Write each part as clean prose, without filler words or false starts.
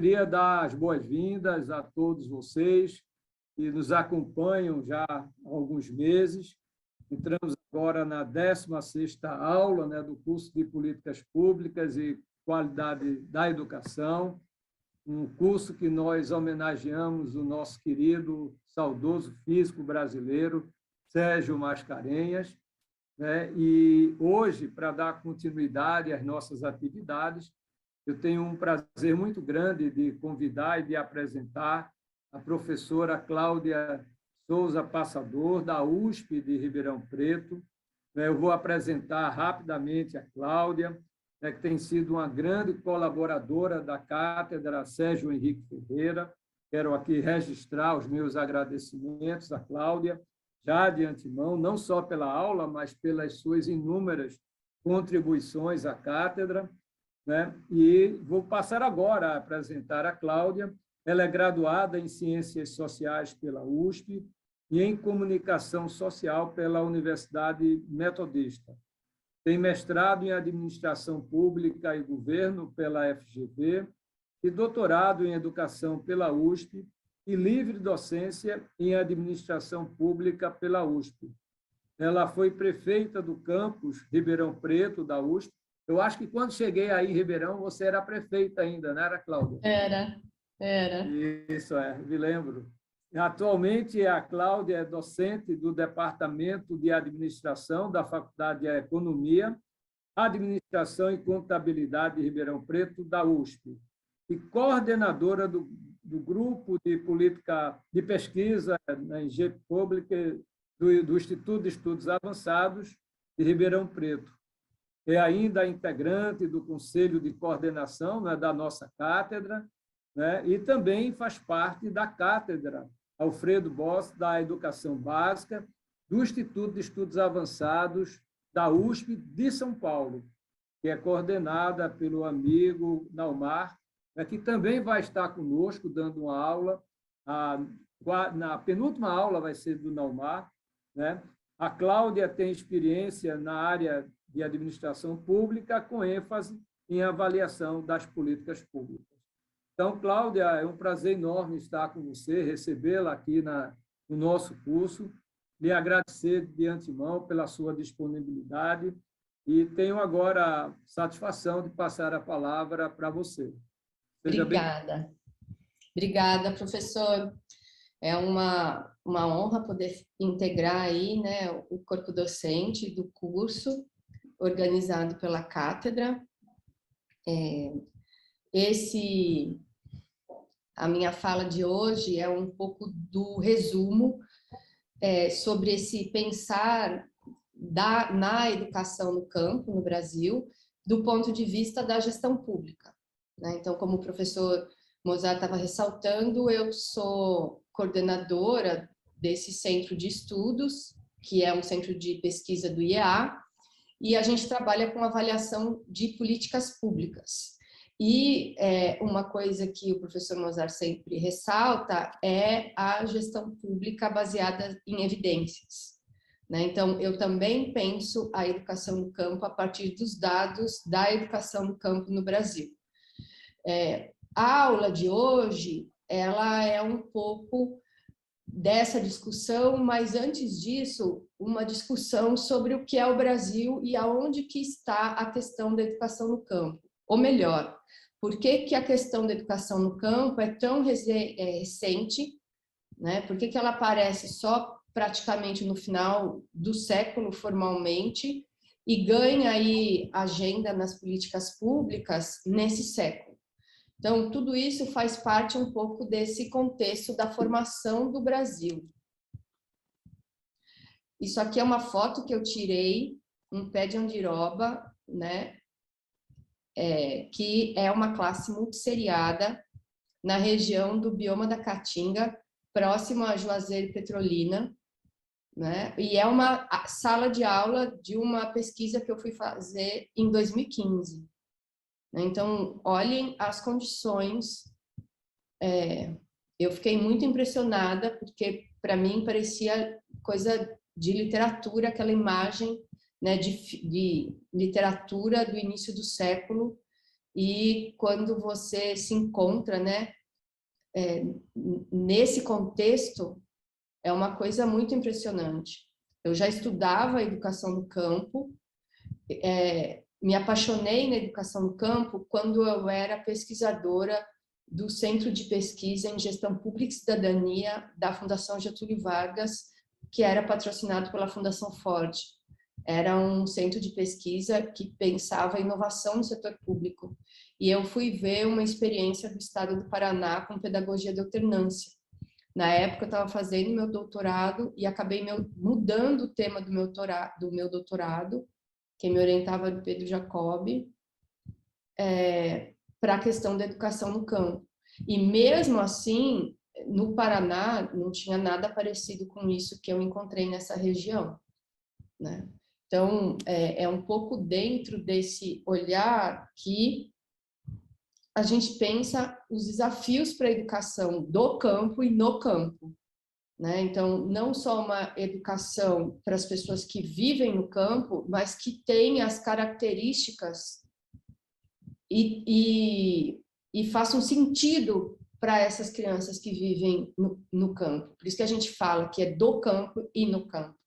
queria dar as boas-vindas a todos vocês que nos acompanham já há alguns meses. Entramos agora na 16ª aula, né, do curso de Políticas Públicas e Qualidade da Educação, um curso que nós homenageamos o nosso querido, saudoso físico brasileiro, Sérgio Mascarenhas, né? E hoje, para dar continuidade às nossas atividades, eu tenho um prazer muito grande de convidar e de apresentar a professora Cláudia Souza Passador, da USP de Ribeirão Preto. Eu vou apresentar rapidamente a Cláudia, que tem sido uma grande colaboradora da Cátedra Sérgio Henrique Ferreira. Quero aqui registrar os meus agradecimentos à Cláudia, já de antemão, não só pela aula, mas pelas suas inúmeras contribuições à Cátedra, né? E vou passar agora a apresentar a Cláudia. Ela é graduada em Ciências Sociais pela USP e em Comunicação Social pela Universidade Metodista. Tem mestrado em Administração Pública e Governo pela FGV e doutorado em Educação pela USP e livre docência em Administração Pública pela USP. Ela foi prefeita do campus Ribeirão Preto, da USP. Eu acho que quando cheguei aí em Ribeirão, você era prefeita ainda, não era, Cláudia? Era. Isso, me lembro. Atualmente, a Cláudia é docente do Departamento de Administração da Faculdade de Economia, Administração e Contabilidade de Ribeirão Preto, da USP, e coordenadora do Grupo de Política de Pesquisa na Engenharia Pública do Instituto de Estudos Avançados de Ribeirão Preto. É ainda integrante do Conselho de Coordenação, né, da nossa cátedra, né, e também faz parte da Cátedra Alfredo Boss da Educação Básica do Instituto de Estudos Avançados da USP de São Paulo, que é coordenada pelo amigo Naumar, que também vai estar conosco dando uma aula. Na penúltima aula vai ser do Naumar, né? A Cláudia tem experiência na área de administração pública, com ênfase em avaliação das políticas públicas. Então, Cláudia, é um prazer enorme estar com você, recebê-la aqui no nosso curso, lhe agradecer de antemão pela sua disponibilidade e tenho agora a satisfação de passar a palavra para você. Obrigada. Obrigada, professor. É uma honra poder integrar aí, né, o corpo docente do curso organizado pela cátedra. A minha fala de hoje é um pouco do resumo sobre esse pensar na educação no campo, no Brasil, do ponto de vista da gestão pública, né? Então, como o professor Mozart estava ressaltando, eu sou coordenadora desse centro de estudos, que é um centro de pesquisa do IEA, e a gente trabalha com avaliação de políticas públicas. E uma coisa que o professor Mozart sempre ressalta é a gestão pública baseada em evidências, né? Então, eu também penso a educação no campo a partir dos dados da educação no campo no Brasil. A aula de hoje, ela é um pouco dessa discussão, mas antes disso, uma discussão sobre o que é o Brasil e aonde que está a questão da educação no campo. Ou melhor, por que a questão da educação no campo é tão recente, né? Por que ela aparece só praticamente no final do século formalmente e ganha aí agenda nas políticas públicas nesse século? Então, tudo isso faz parte um pouco desse contexto da formação do Brasil. Isso aqui é uma foto que eu tirei, um pé de andiroba, né? Que é uma classe multisseriada na região do bioma da Caatinga, próximo a Juazeiro e Petrolina, né? E é uma sala de aula de uma pesquisa que eu fui fazer em 2015. Então, olhem as condições. Eu fiquei muito impressionada, porque para mim parecia coisa de literatura, aquela imagem, né, de literatura do início do século, e quando você se encontra, né, nesse contexto, é uma coisa muito impressionante. Eu já estudava a educação no campo, me apaixonei na educação no campo quando eu era pesquisadora do Centro de Pesquisa em Gestão Pública e Cidadania da Fundação Getúlio Vargas, que era patrocinado pela Fundação Ford. Era um centro de pesquisa que pensava inovação no setor público. E eu fui ver uma experiência do estado do Paraná com pedagogia de alternância. Na época, eu estava fazendo meu doutorado e acabei mudando o tema do meu doutorado. Quem me orientava era o Pedro Jacobi, para a questão da educação no campo. E mesmo assim, no Paraná, não tinha nada parecido com isso que eu encontrei nessa região, né? Então, é um pouco dentro desse olhar que a gente pensa os desafios para a educação do campo e no campo, né? Então, não só uma educação para as pessoas que vivem no campo, mas que tem as características e façam sentido para essas crianças que vivem no campo. Por isso que a gente fala que é do campo e no campo,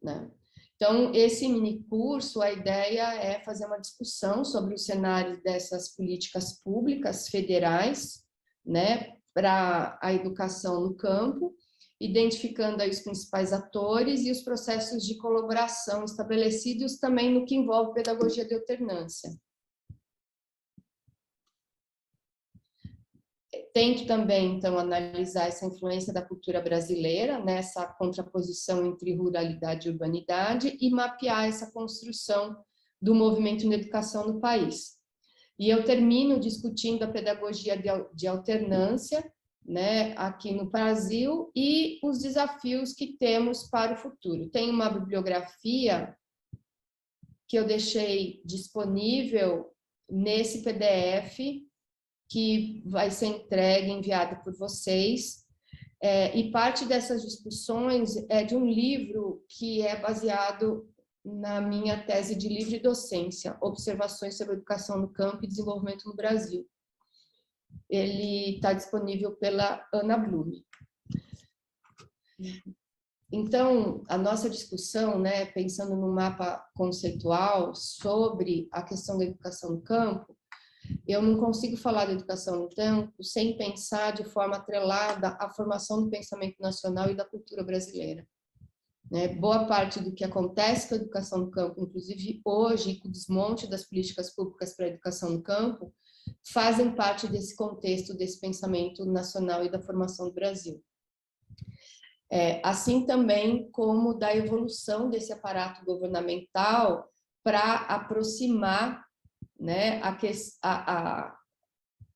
né? Então, esse mini curso, a ideia é fazer uma discussão sobre o cenário dessas políticas públicas federais, né, para a educação no campo, identificando aí os principais atores e os processos de colaboração estabelecidos também no que envolve pedagogia de alternância. Tento também, então, analisar essa influência da cultura brasileira, nessa contraposição entre ruralidade e urbanidade, e mapear essa construção do movimento na educação no país. E eu termino discutindo a pedagogia de alternância, né, aqui no Brasil, e os desafios que temos para o futuro. Tem uma bibliografia que eu deixei disponível nesse PDF, que vai ser entregue, enviado por vocês, e parte dessas discussões é de um livro que é baseado na minha tese de livre docência, Observações sobre Educação no Campo e Desenvolvimento no Brasil. Ele está disponível pela Ana Blume. Então, a nossa discussão, né, pensando no mapa conceitual sobre a questão da educação no campo, eu não consigo falar da educação no campo sem pensar de forma atrelada à formação do pensamento nacional e da cultura brasileira, né? Boa parte do que acontece com a educação no campo, inclusive hoje, com o desmonte das políticas públicas para a educação no campo, fazem parte desse contexto, desse pensamento nacional e da formação do Brasil. Assim também como da evolução desse aparato governamental para aproximar, né,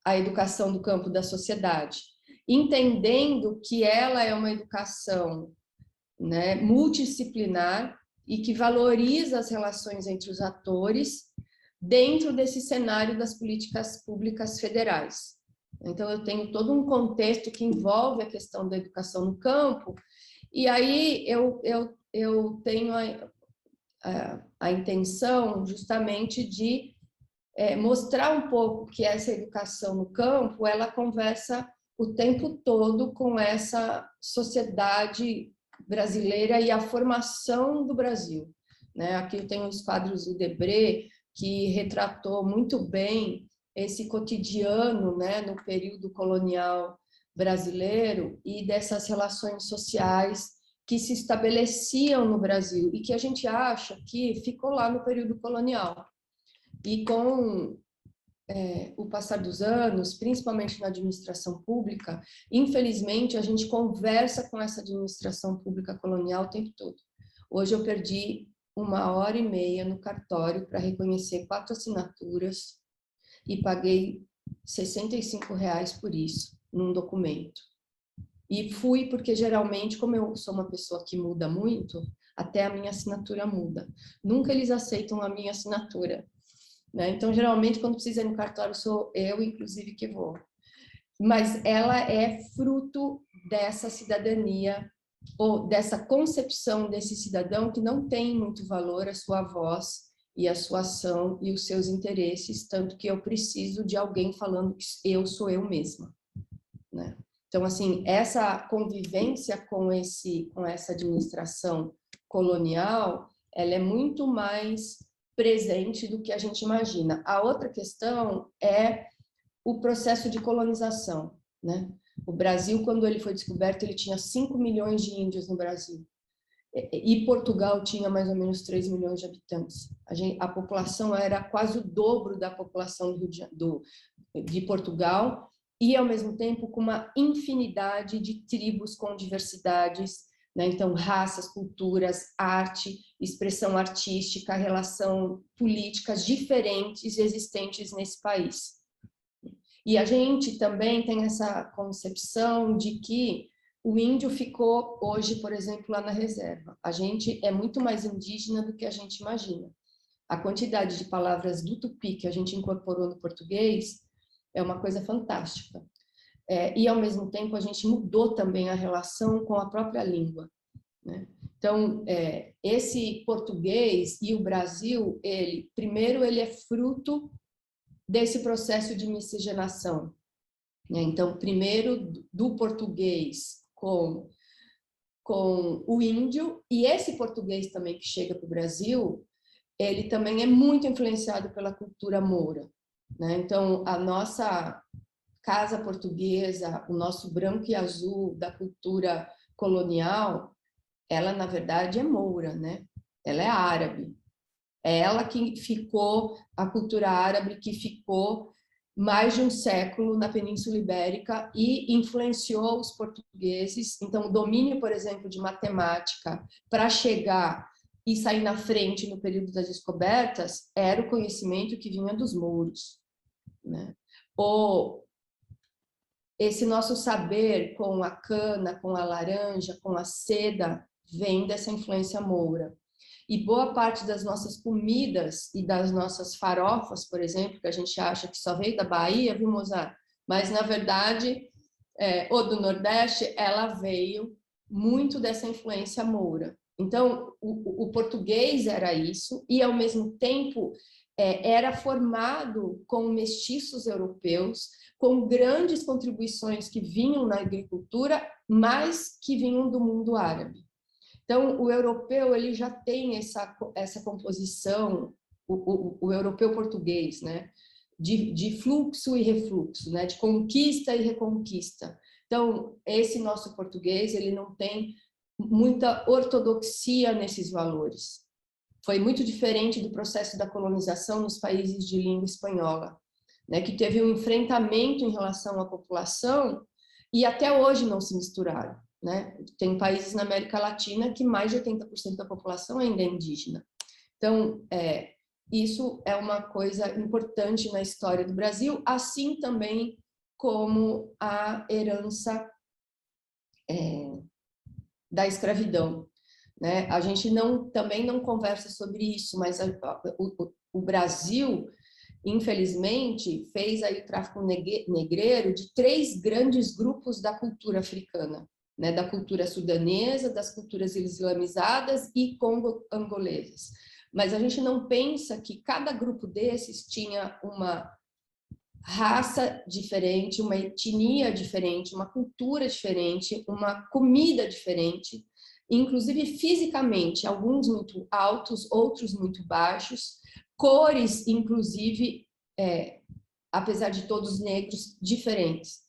a educação do campo da sociedade, entendendo que ela é uma educação, né, multidisciplinar e que valoriza as relações entre os atores dentro desse cenário das políticas públicas federais. Então, eu tenho todo um contexto que envolve a questão da educação no campo, e aí eu tenho a intenção justamente de mostrar um pouco que essa educação no campo, ela conversa o tempo todo com essa sociedade brasileira e a formação do Brasil, né? Aqui tem os quadros do Debré, que retratou muito bem esse cotidiano, né, no período colonial brasileiro e dessas relações sociais que se estabeleciam no Brasil e que a gente acha que ficou lá no período colonial. E com o passar dos anos, principalmente na administração pública, infelizmente, a gente conversa com essa administração pública colonial o tempo todo. Hoje eu perdi 1h30 no cartório para reconhecer 4 assinaturas e paguei R$65 por isso, num documento. E fui porque, geralmente, como eu sou uma pessoa que muda muito, até a minha assinatura muda. Nunca eles aceitam a minha assinatura, né? Então, geralmente, quando precisa ir no cartório, sou eu, inclusive, que vou. Mas ela é fruto dessa cidadania, ou dessa concepção desse cidadão que não tem muito valor a sua voz e a sua ação e os seus interesses, tanto que eu preciso de alguém falando que eu sou eu mesma, né? Então, assim, essa convivência com essa administração colonial, ela é muito mais presente do que a gente imagina. A outra questão é o processo de colonização, né? O Brasil, quando ele foi descoberto, ele tinha 5 milhões de índios no Brasil. E Portugal tinha mais ou menos 3 milhões de habitantes. A população era quase o dobro da população de Portugal, e, ao mesmo tempo, com uma infinidade de tribos com diversidades, né? Então, raças, culturas, arte, expressão artística, relação políticas diferentes existentes nesse país. E a gente também tem essa concepção de que o índio ficou hoje, por exemplo, lá na reserva. A gente é muito mais indígena do que a gente imagina. A quantidade de palavras do tupi que a gente incorporou no português é uma coisa fantástica. E, ao mesmo tempo, a gente mudou também a relação com a própria língua, né? Então, esse português e o Brasil, primeiro, ele é fruto desse processo de miscigenação, né? Então, primeiro, do português com o índio, e esse português também que chega para o Brasil, ele também é muito influenciado pela cultura moura, né? Então, a nossa casa portuguesa, o nosso branco e azul da cultura colonial, ela, na verdade, é moura, né? Ela é árabe. É ela que ficou, a cultura árabe que ficou mais de um século na Península Ibérica e influenciou os portugueses. Então, o domínio, por exemplo, de matemática para chegar e sair na frente no período das descobertas era o conhecimento que vinha dos mouros, né? Esse nosso saber com a cana, com a laranja, com a seda, vem dessa influência moura. E boa parte das nossas comidas e das nossas farofas, por exemplo, que a gente acha que só veio da Bahia, viu, Mozart? Mas, na verdade, ou do Nordeste, ela veio muito dessa influência moura. Então, o português era isso, e, ao mesmo tempo, era formado com mestiços europeus, com grandes contribuições que vinham na agricultura, mas que vinham do mundo árabe. Então, o europeu ele já tem essa composição, o europeu português, né? De fluxo e refluxo, né? De conquista e reconquista. Então, esse nosso português ele não tem muita ortodoxia nesses valores. Foi muito diferente do processo da colonização nos países de língua espanhola, né? Que teve um enfrentamento em relação à população e até hoje não se misturaram, né? Tem países na América Latina que mais de 80% da população ainda é indígena. Então, isso é uma coisa importante na história do Brasil, assim também como a herança da escravidão, né? A gente também não conversa sobre isso, mas o Brasil, infelizmente, fez aí o tráfico negreiro de 3 grandes grupos da cultura africana, né? Da cultura sudanesa, das culturas islamizadas e congo-angolesas. Mas a gente não pensa que cada grupo desses tinha uma raça diferente, uma etnia diferente, uma cultura diferente, uma comida diferente, inclusive fisicamente, alguns muito altos, outros muito baixos, cores, inclusive, apesar de todos negros, diferentes.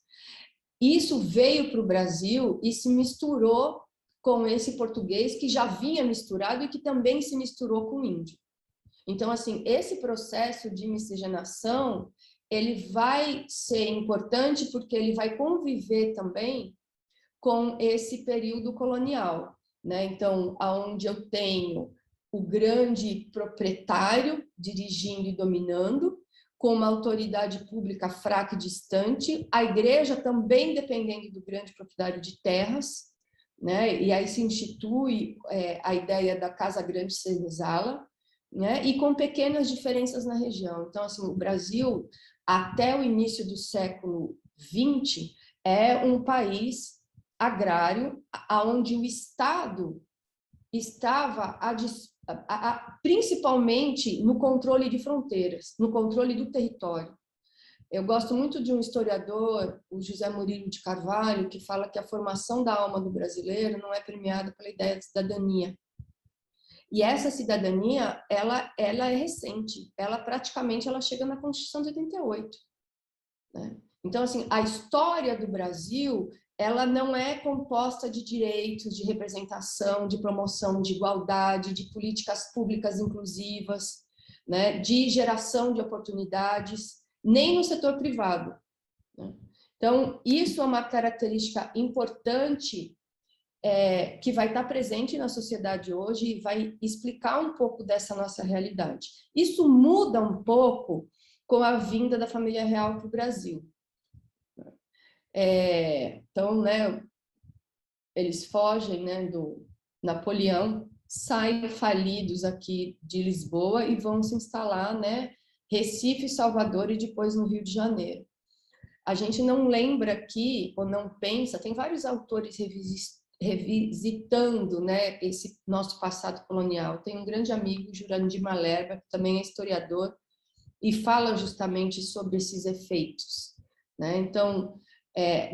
Isso veio para o Brasil e se misturou com esse português que já vinha misturado e que também se misturou com o índio. Então, assim, esse processo de miscigenação, ele vai ser importante porque ele vai conviver também com esse período colonial, né? Então, aonde eu tenho o grande proprietário dirigindo e dominando, com uma autoridade pública fraca e distante, a igreja também dependendo do grande proprietário de terras, né? E aí se institui a ideia da Casa Grande Senzala, né? E com pequenas diferenças na região. Então, assim, o Brasil, até o início do século XX, é um país agrário, onde o Estado estava principalmente no controle de fronteiras, no controle do território. Eu gosto muito de um historiador, o José Murilo de Carvalho, que fala que a formação da alma do brasileiro não é premiada pela ideia de cidadania. E essa cidadania, ela é recente, praticamente ela chega na Constituição de 88. Né? Então, assim, a história do Brasil, ela não é composta de direitos, de representação, de promoção de igualdade, de políticas públicas inclusivas, né? De geração de oportunidades, nem no setor privado. Né? Então, isso é uma característica importante que vai estar presente na sociedade hoje e vai explicar um pouco dessa nossa realidade. Isso muda um pouco com a vinda da família real para o Brasil. Então, né, eles fogem, né, do Napoleão, saem falidos aqui de Lisboa e vão se instalar, né, Recife, Salvador e depois no Rio de Janeiro. A gente não lembra aqui, ou não pensa, tem vários autores revisitando, né, esse nosso passado colonial. Tem um grande amigo, Jurandir Malherbe, que também é historiador, e fala justamente sobre esses efeitos. Né? Então,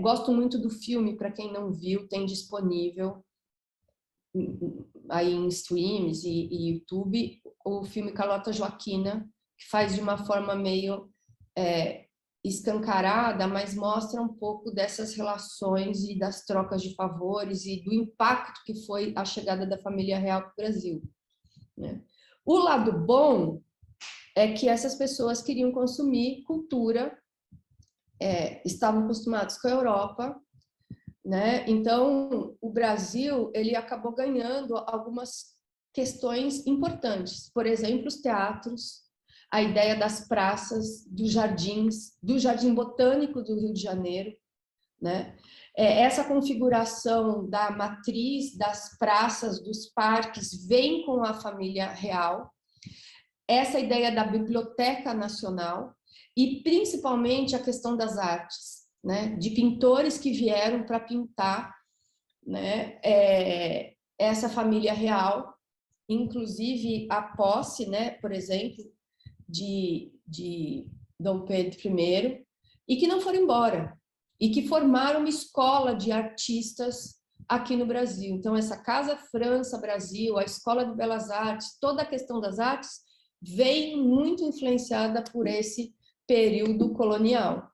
gosto muito do filme, para quem não viu, tem disponível aí em streams e YouTube, o filme Carlota Joaquina, que faz de uma forma meio escancarada, mas mostra um pouco dessas relações e das trocas de favores e do impacto que foi a chegada da família real para o Brasil. Né? O lado bom é que essas pessoas queriam consumir cultura, estavam acostumados com a Europa, né? Então, o Brasil ele acabou ganhando algumas questões importantes, por exemplo, os teatros, a ideia das praças, dos jardins, do Jardim Botânico do Rio de Janeiro, né? Essa configuração da matriz das praças, dos parques, vem com a família real. Essa ideia da Biblioteca Nacional e, principalmente, a questão das artes, né? De pintores que vieram para pintar, né? Essa família real, inclusive a posse, né? Por exemplo, de Dom Pedro I, e que não foram embora, e que formaram uma escola de artistas aqui no Brasil. Então, essa Casa França-Brasil, a Escola de Belas Artes, toda a questão das artes vem muito influenciada por esse período colonial,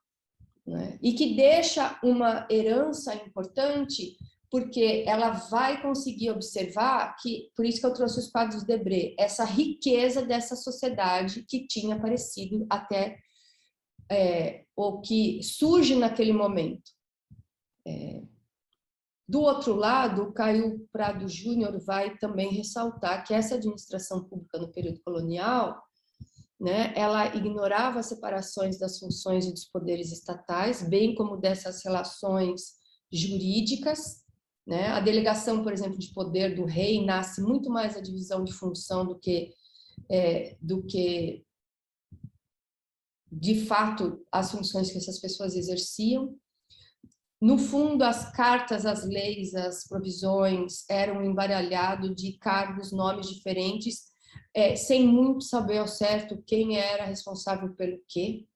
né? E que deixa uma herança importante, porque ela vai conseguir observar que, por isso que eu trouxe os quadros de Debré, essa riqueza dessa sociedade que tinha aparecido até o que surge naquele momento. Do outro lado, o Caio Prado Júnior vai também ressaltar que essa administração pública no período colonial, né, ela ignorava as separações das funções e dos poderes estatais, bem como dessas relações jurídicas, né? A delegação, por exemplo, de poder do rei nasce muito mais a divisão de função do que de fato as funções que essas pessoas exerciam. No fundo, as cartas, as leis, as provisões eram um embaralhado de cargos, nomes diferentes, sem muito saber ao certo quem era responsável pelo quê.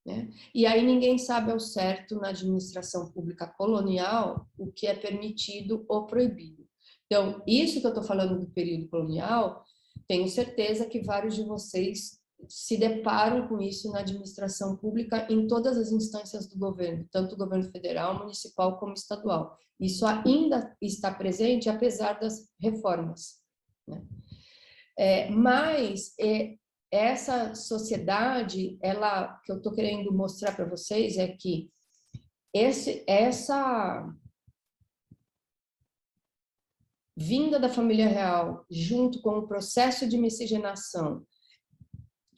Né? E aí ninguém sabe ao certo, na administração pública colonial, o que é permitido ou proibido. Então, isso que eu estou falando do período colonial, tenho certeza que vários de vocês se deparam com isso na administração pública em todas as instâncias do governo, tanto o governo federal, municipal como estadual. Isso ainda está presente, apesar das reformas. Né? Mas essa sociedade, que eu estou querendo mostrar para vocês é que essa vinda da família real, junto com o processo de miscigenação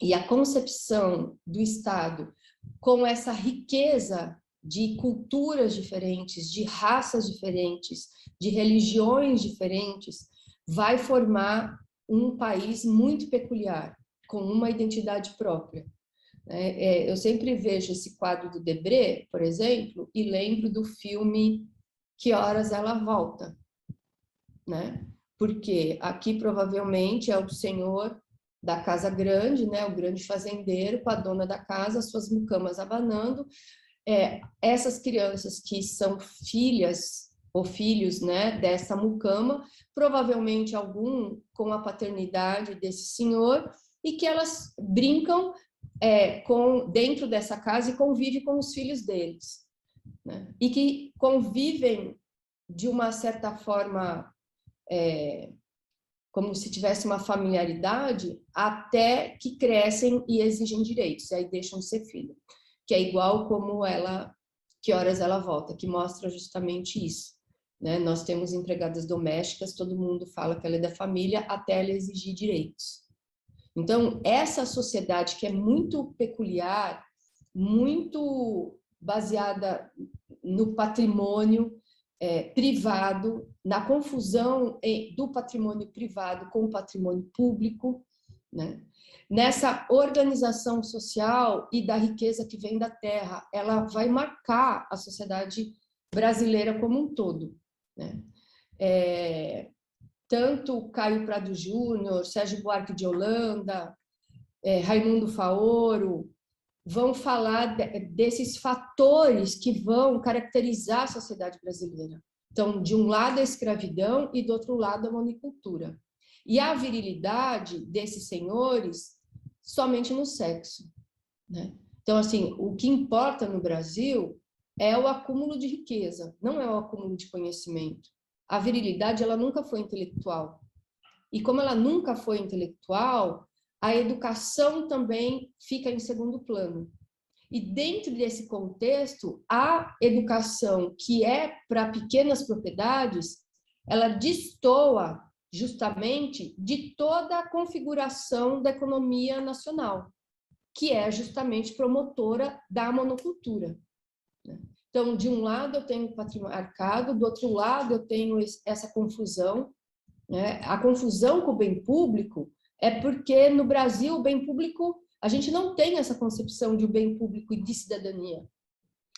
e a concepção do Estado com essa riqueza de culturas diferentes, de raças diferentes, de religiões diferentes, vai formar um país muito peculiar, com uma identidade própria. Eu sempre vejo esse quadro do Debré, por exemplo, e lembro do filme Que Horas Ela Volta, né? porque aqui provavelmente é o senhor da casa grande, né, o grande fazendeiro, com a dona da casa, suas mucamas abanando. Essas crianças que são filhas ou filhos, né, dessa mucama, provavelmente algum com a paternidade desse senhor, e que elas brincam dentro dessa casa e convivem com os filhos deles, né? E que convivem de uma certa forma, como se tivesse uma familiaridade, até que crescem e exigem direitos, e aí deixam de ser filho, que é igual como ela, que horas ela volta, que mostra justamente isso, né? Nós temos empregadas domésticas, todo mundo fala que ela é da família, até ela exigir direitos. Então, essa sociedade que é muito peculiar, muito baseada no patrimônio privado, na confusão do patrimônio privado com o patrimônio público, né? Nessa organização social e da riqueza que vem da terra, ela vai marcar a sociedade brasileira como um todo, né? Tanto Caio Prado Júnior, Sérgio Buarque de Holanda, Raimundo Faoro, vão falar desses fatores que vão caracterizar a sociedade brasileira. Então, de um lado a escravidão e do outro lado a monocultura. E a virilidade desses senhores somente no sexo, né? Então, assim, o que importa no Brasil é o acúmulo de riqueza, não é o acúmulo de conhecimento. A virilidade, ela nunca foi intelectual. E como ela nunca foi intelectual, a educação também fica em segundo plano. E dentro desse contexto, a educação que é para pequenas propriedades, ela destoa justamente de toda a configuração da economia nacional, que é justamente promotora da monocultura. Então, de um lado eu tenho o patriarcado, do outro lado eu tenho essa confusão, né? A confusão com o bem público é porque no Brasil o bem público, a gente não tem essa concepção de o bem público e de cidadania.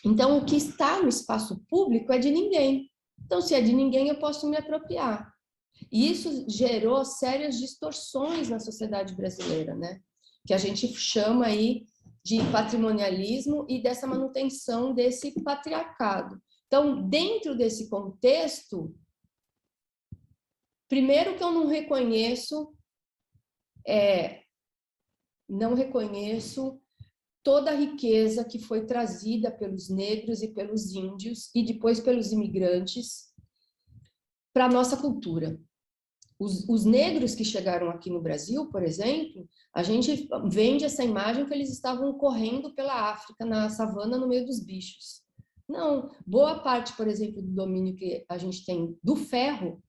Então, o que está no espaço público é de ninguém. Então, se é de ninguém, eu posso me apropriar. E isso gerou sérias distorções na sociedade brasileira, né? Que a gente chama aí de patrimonialismo e dessa manutenção desse patriarcado. Então, dentro desse contexto, primeiro que eu não reconheço toda a riqueza que foi trazida pelos negros e pelos índios e depois pelos imigrantes para a nossa cultura. Os negros que chegaram aqui no Brasil, por exemplo, a gente vende essa imagem que eles estavam correndo pela África, na savana, no meio dos bichos. Não, boa parte, por exemplo, do domínio que a gente tem do ferro,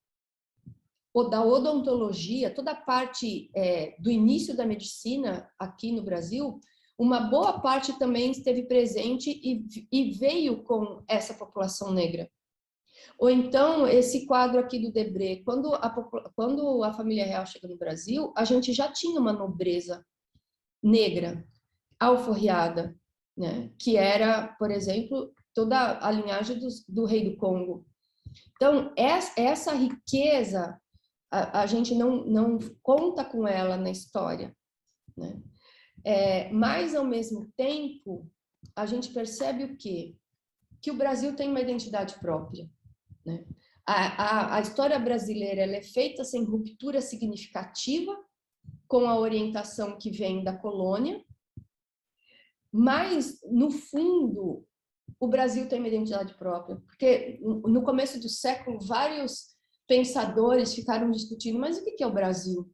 ou da odontologia, toda a parte do início da medicina aqui no Brasil, uma boa parte também esteve presente e veio com essa população negra. Ou então, esse quadro aqui do Debré, quando a família real chega no Brasil, a gente já tinha uma nobreza negra, alforriada, né? Que era, por exemplo, toda a linhagem do rei do Congo. Então, essa riqueza, a gente não conta com ela na história, né? Mas, ao mesmo tempo, a gente percebe o quê? Que o Brasil tem uma identidade própria, né? A história brasileira ela é feita sem ruptura significativa com a orientação que vem da colônia, mas, no fundo, o Brasil tem uma identidade própria, porque no começo do século, vários pensadores ficaram discutindo, mas o que é o Brasil?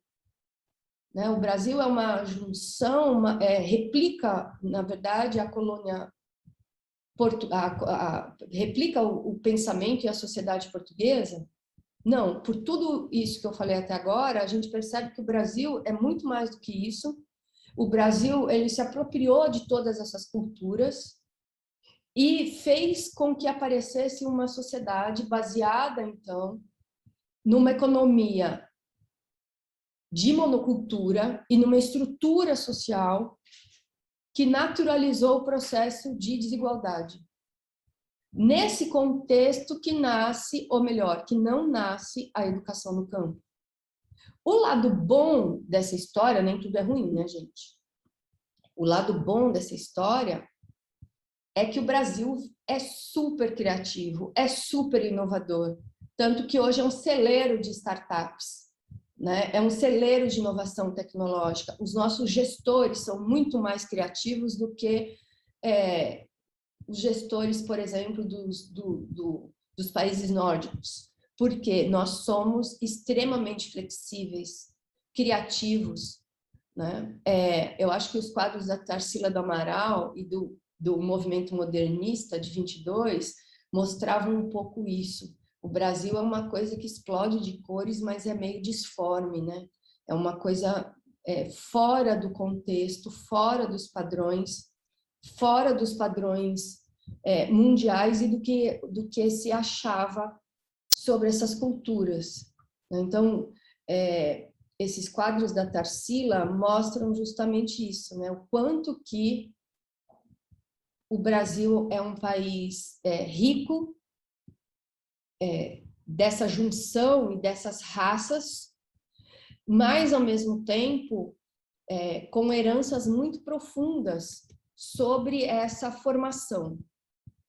Né? O Brasil é uma junção, replica, na verdade, a colônia replica o pensamento e a sociedade portuguesa? Não, por tudo isso que eu falei até agora, a gente percebe que o Brasil é muito mais do que isso. O Brasil, ele se apropriou de todas essas culturas e fez com que aparecesse uma sociedade baseada, então, numa economia de monocultura e numa estrutura social que naturalizou o processo de desigualdade. Nesse contexto que nasce, ou melhor, que não nasce a educação no campo. O lado bom dessa história, nem tudo é ruim, né, gente? O lado bom dessa história é que o Brasil é super criativo, é super inovador, tanto que hoje é um celeiro de startups, né? É um celeiro de inovação tecnológica. Os nossos gestores são muito mais criativos do que os gestores, por exemplo, dos países nórdicos, porque nós somos extremamente flexíveis, criativos, né? Eu acho que os quadros da Tarsila do Amaral e do movimento modernista de 22 mostravam um pouco isso. O Brasil é uma coisa que explode de cores, mas é meio disforme, né? É uma coisa fora do contexto, fora dos padrões mundiais e do que se achava sobre essas culturas. Então, esses quadros da Tarsila mostram justamente isso, né? O quanto que o Brasil é um país rico dessa junção e dessas raças, mas, ao mesmo tempo, com heranças muito profundas sobre essa formação,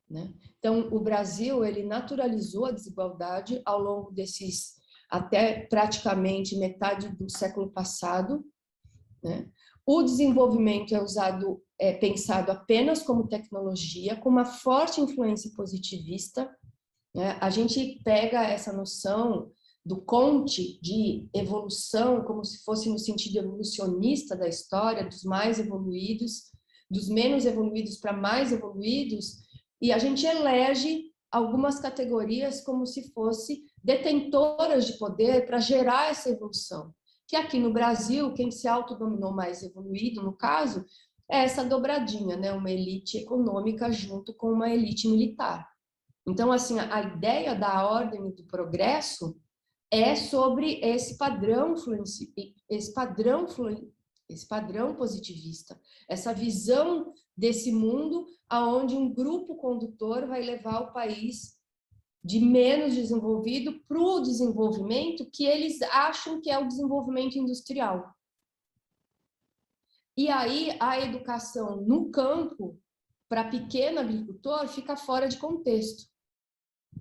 né? Então, o Brasil, ele naturalizou a desigualdade ao longo desses, até praticamente metade do século passado, né? O desenvolvimento é pensado apenas como tecnologia, com uma forte influência positivista, né? A gente pega essa noção do Comte de evolução como se fosse no sentido evolucionista da história, dos mais evoluídos, dos menos evoluídos para mais evoluídos, e a gente elege algumas categorias como se fosse detentoras de poder para gerar essa evolução. Que aqui no Brasil, quem se autodominou mais evoluído, no caso, é essa dobradinha, né? Uma elite econômica junto com uma elite militar. Então, assim, a ideia da ordem e do progresso é sobre esse padrão positivista, essa visão desse mundo aonde um grupo condutor vai levar o país de menos desenvolvido para o desenvolvimento que eles acham que é o desenvolvimento industrial. E aí a educação no campo para pequeno agricultor fica fora de contexto.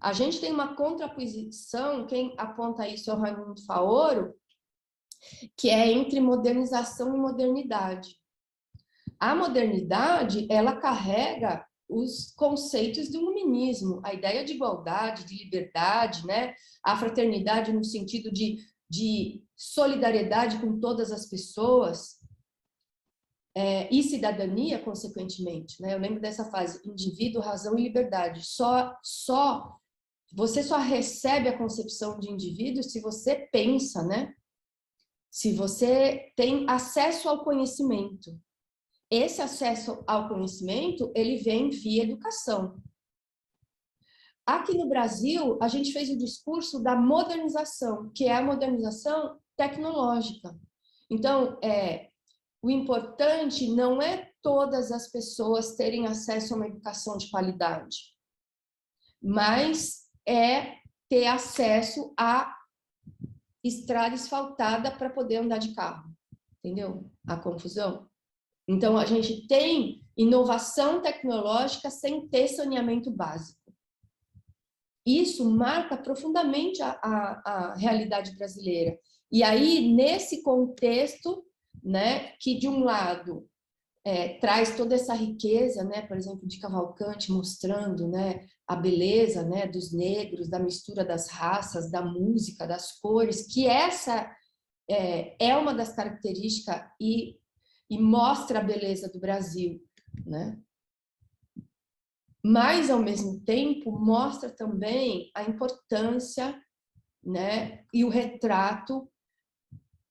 A gente tem uma contraposição, quem aponta isso é o Raimundo Faoro, que é entre modernização e modernidade. A modernidade, ela carrega os conceitos do iluminismo, a ideia de igualdade, de liberdade, né? A fraternidade no sentido de solidariedade com todas as pessoas, e cidadania, consequentemente, né? Eu lembro dessa frase, indivíduo, razão e liberdade. Você só recebe a concepção de indivíduo se você pensa, né? Se você tem acesso ao conhecimento. Esse acesso ao conhecimento, ele vem via educação. Aqui no Brasil, a gente fez o discurso da modernização, que é a modernização tecnológica. Então, o importante não é todas as pessoas terem acesso a uma educação de qualidade, mas é ter acesso a estrada asfaltada para poder andar de carro. Entendeu a confusão? Então, a gente tem inovação tecnológica sem ter saneamento básico. Isso marca profundamente a realidade brasileira. E aí, nesse contexto, né, que de um lado traz toda essa riqueza, né, por exemplo, de Cavalcante mostrando, né, a beleza, né, dos negros, da mistura das raças, da música, das cores, que essa é uma das características e mostra a beleza do Brasil, né? Mas, ao mesmo tempo, mostra também a importância, né, e o retrato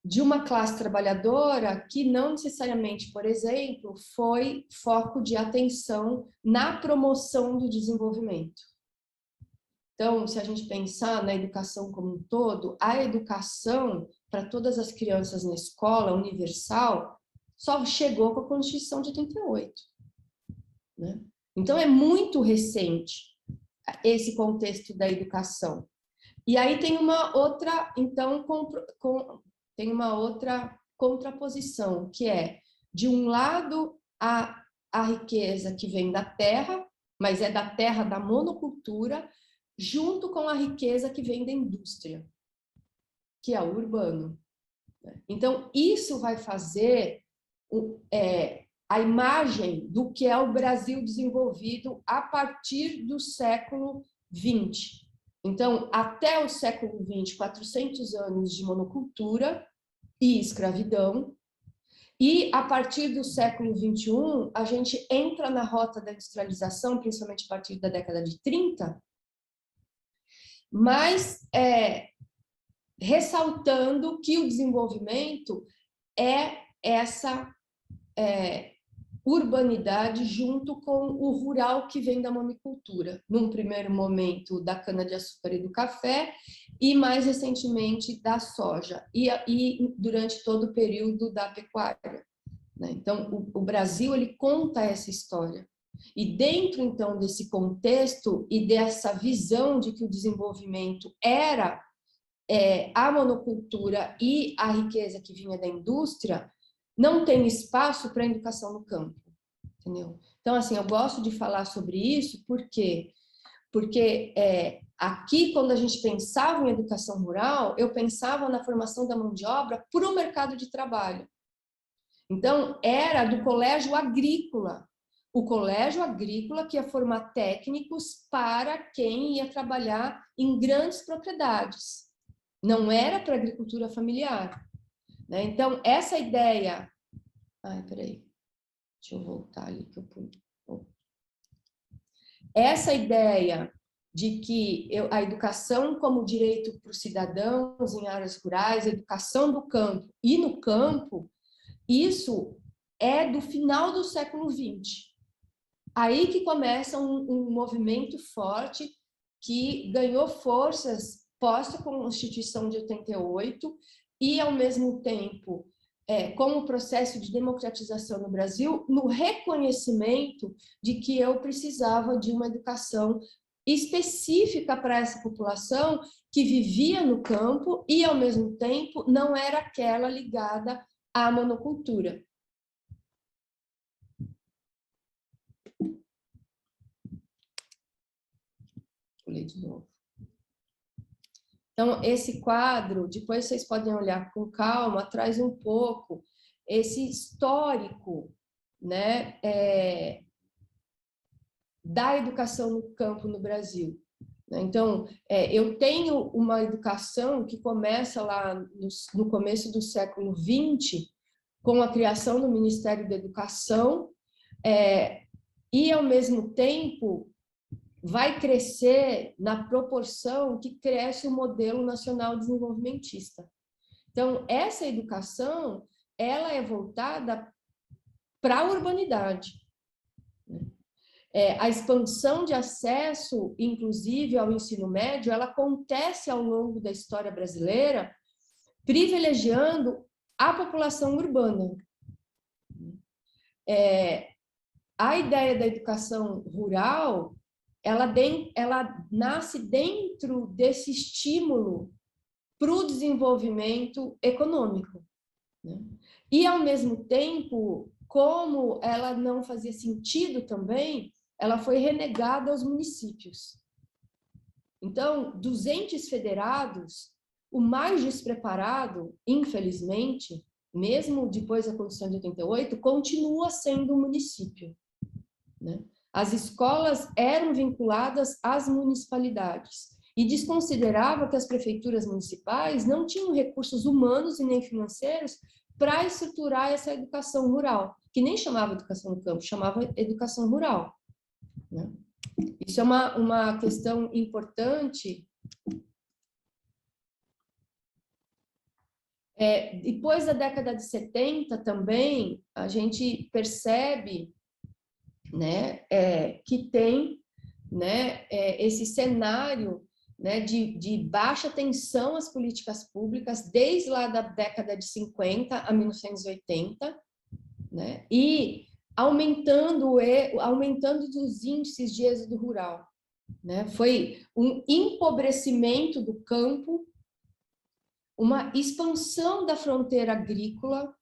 de uma classe trabalhadora que não necessariamente, por exemplo, foi foco de atenção na promoção do desenvolvimento. Então, se a gente pensar na educação como um todo, a educação para todas as crianças na escola universal só chegou com a Constituição de 88, né? Então, é muito recente esse contexto da educação. E aí tem uma outra, então, tem uma outra contraposição, que é, de um lado, a riqueza que vem da terra, mas é da terra da monocultura, junto com a riqueza que vem da indústria, que é o urbano. Então, isso vai fazer a imagem do que é o Brasil desenvolvido a partir do século XX. Então, até o século XX, 400 anos de monocultura e escravidão, e a partir do século XXI, a gente entra na rota da industrialização, principalmente a partir da década de 30, mas ressaltando que o desenvolvimento é essa urbanidade junto com o rural que vem da monocultura, num primeiro momento da cana-de-açúcar e do café, e mais recentemente da soja, e durante todo o período da pecuária. Então, o Brasil, ele conta essa história. E dentro, então, desse contexto e dessa visão de que o desenvolvimento era a monocultura e a riqueza que vinha da indústria, não tem espaço para a educação no campo, entendeu? Então, assim, eu gosto de falar sobre isso porque aqui, quando a gente pensava em educação rural, eu pensava na formação da mão de obra para o mercado de trabalho. Então, era do colégio agrícola, o colégio agrícola que ia formar técnicos para quem ia trabalhar em grandes propriedades. Não era para agricultura familiar. Né? Então, essa ideia... Ai, peraí. Deixa eu voltar ali que eu pulei. Essa ideia de que a educação como direito para os cidadãos em áreas rurais, a educação do campo e no campo, isso é do final do século XX. Aí que começa um movimento forte que ganhou forças pós-Constituição de 88 e, ao mesmo tempo, com o processo de democratização no Brasil, no reconhecimento de que eu precisava de uma educação específica para essa população que vivia no campo e, ao mesmo tempo, não era aquela ligada à monocultura. Pulei de novo. Então, esse quadro, depois vocês podem olhar com calma, traz um pouco esse histórico, né, da educação no campo no Brasil. Então, eu tenho uma educação que começa lá no começo do século XX, com a criação do Ministério da Educação, e, ao mesmo tempo, vai crescer na proporção que cresce o modelo nacional desenvolvimentista. Então, essa educação, ela é voltada para a urbanidade. A expansão de acesso, inclusive, ao ensino médio, ela acontece ao longo da história brasileira, privilegiando a população urbana. A ideia da educação rural, ela nasce dentro desse estímulo para o desenvolvimento econômico. Né? E, ao mesmo tempo, como ela não fazia sentido também, ela foi renegada aos municípios. Então, dos entes federados, o mais despreparado, infelizmente, mesmo depois da Constituição de 88, continua sendo o município. Né? As escolas eram vinculadas às municipalidades e desconsiderava que as prefeituras municipais não tinham recursos humanos e nem financeiros para estruturar essa educação rural, que nem chamava educação no campo, chamava educação rural. Né? Isso é uma questão importante. Depois da década de 70 também, a gente percebe, né, que tem, né, esse cenário, né, de baixa tensão às políticas públicas desde lá da década de 50 a 1980, né, e aumentando os índices de êxodo rural. Né? Foi um empobrecimento do campo, uma expansão da fronteira agrícola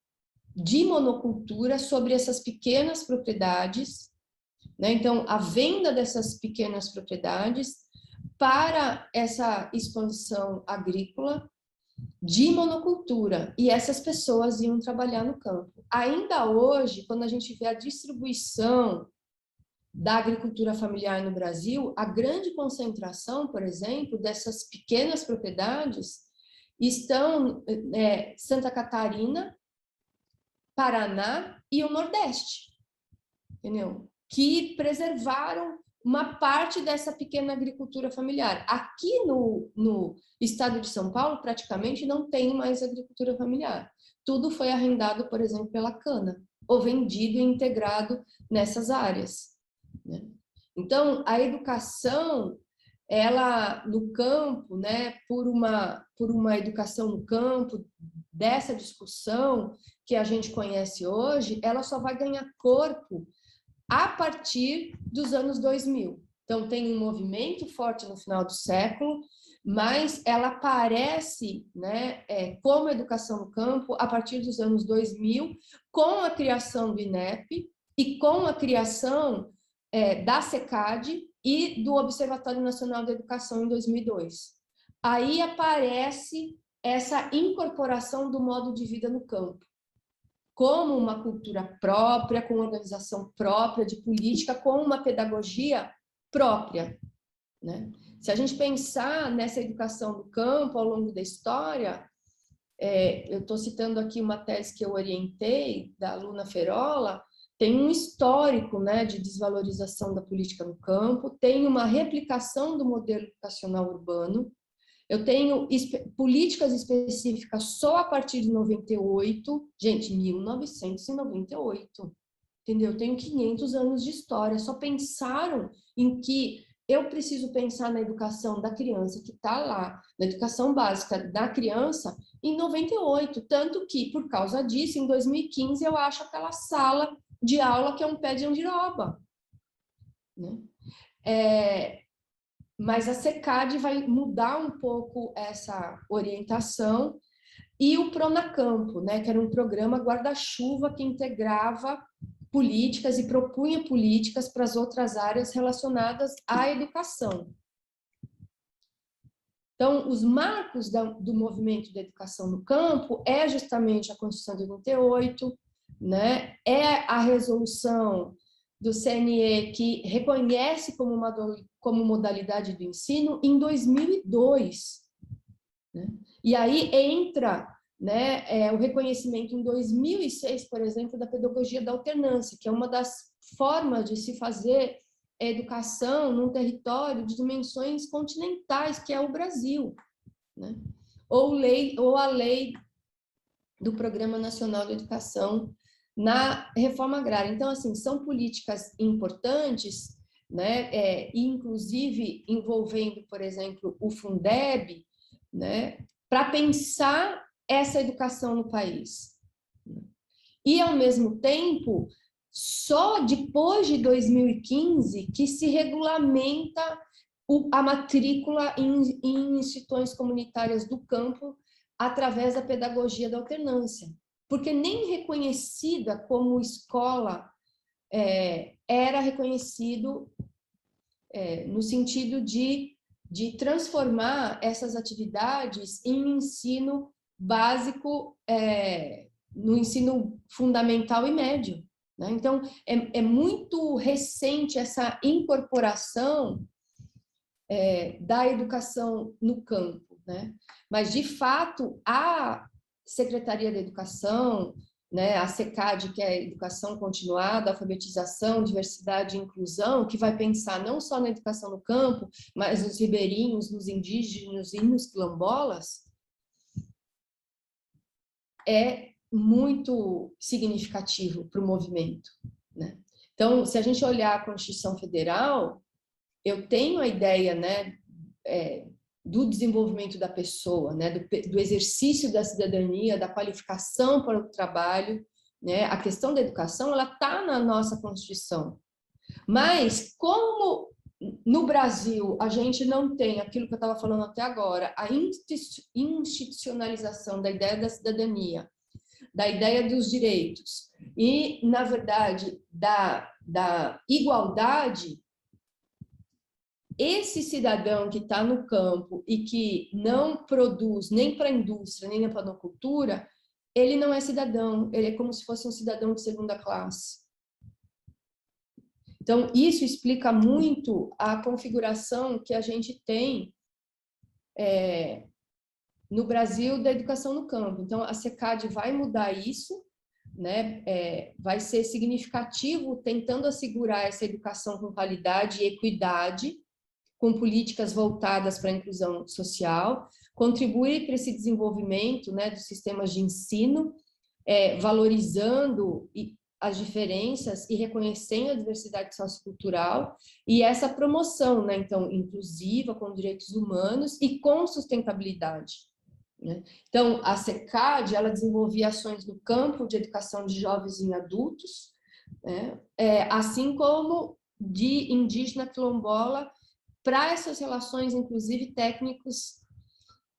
de monocultura sobre essas pequenas propriedades, né? Então, a venda dessas pequenas propriedades para essa expansão agrícola de monocultura, e essas pessoas iam trabalhar no campo. Ainda hoje, quando a gente vê a distribuição da agricultura familiar no Brasil, a grande concentração, por exemplo, dessas pequenas propriedades estão Santa Catarina, Paraná e o Nordeste, entendeu? Que preservaram uma parte dessa pequena agricultura familiar. Aqui no estado de São Paulo, praticamente não tem mais agricultura familiar. Tudo foi arrendado, por exemplo, pela cana, ou vendido e integrado nessas áreas, né? Então, a educação, ela no campo, né, por uma educação no campo, dessa discussão que a gente conhece hoje, ela só vai ganhar corpo a partir dos anos 2000. Então, tem um movimento forte no final do século, mas ela aparece, né, como educação no campo a partir dos anos 2000, com a criação do INEP e com a criação da SECAD e do Observatório Nacional da Educação em 2002. Aí aparece essa incorporação do modo de vida no campo, como uma cultura própria, com organização própria de política, com uma pedagogia própria, né? Se a gente pensar nessa educação do campo ao longo da história, eu estou citando aqui uma tese que eu orientei, da Luna Ferola, tem um histórico, né, de desvalorização da política no campo, tem uma replicação do modelo educacional urbano. Eu tenho políticas específicas só a partir de 98, gente, 1998, entendeu? Eu tenho 500 anos de história, só pensaram em que eu preciso pensar na educação da criança que está lá, na educação básica da criança, em 98, tanto que, por causa disso, em 2015, eu acho aquela sala de aula que é um pé de andiroba, né? Mas a SECAD vai mudar um pouco essa orientação, e o Pronacampo, né, que era um programa guarda-chuva que integrava políticas e propunha políticas para as outras áreas relacionadas à educação. Então, os marcos do movimento de educação no campo é justamente a Constituição de 88, né, é a resolução do CNE que reconhece como modalidade do ensino em 2002, né? E aí entra, né, o reconhecimento em 2006, por exemplo, da pedagogia da alternância, que é uma das formas de se fazer educação num território de dimensões continentais, que é o Brasil, né? Ou a lei do Programa Nacional de Educação na reforma agrária. Então, assim, são políticas importantes, né, inclusive envolvendo, por exemplo, o Fundeb, né, para pensar essa educação no país. E, ao mesmo tempo, só depois de 2015 que se regulamenta a matrícula em instituições comunitárias do campo através da pedagogia da alternância, porque nem reconhecida como escola era reconhecido no sentido de transformar essas atividades em ensino básico, no ensino fundamental e médio, né? Então, é muito recente essa incorporação da educação no campo, né? Mas, de fato, a Secretaria da Educação, né, a SECAD, que é a Educação Continuada, Alfabetização, Diversidade e Inclusão, que vai pensar não só na educação no campo, mas nos ribeirinhos, nos indígenas e nos quilombolas, é muito significativo para o movimento, né? Então, se a gente olhar a Constituição Federal, eu tenho a ideia, né, do desenvolvimento da pessoa, né, do exercício da cidadania, da qualificação para o trabalho, né? A questão da educação, ela está na nossa Constituição. Mas como no Brasil, a gente não tem aquilo que eu estava falando até agora, a institucionalização da ideia da cidadania, da ideia dos direitos e, na verdade, da igualdade. Esse cidadão que está no campo e que não produz nem para a indústria, nem para a cultura, ele não é cidadão, ele é como se fosse um cidadão de segunda classe. Então, isso explica muito a configuração que a gente tem no Brasil da educação no campo. Então, a SECAD vai mudar isso, né? Vai ser significativo tentando assegurar essa educação com qualidade e equidade, com políticas voltadas para a inclusão social, contribuir para esse desenvolvimento, né, dos sistemas de ensino, valorizando as diferenças e reconhecendo a diversidade sociocultural e essa promoção, né, então, inclusiva, com direitos humanos e com sustentabilidade, né? Então, a SECAD, ela desenvolvia ações no campo de educação de jovens e adultos, né, assim como de indígena quilombola, para essas relações, inclusive, técnicos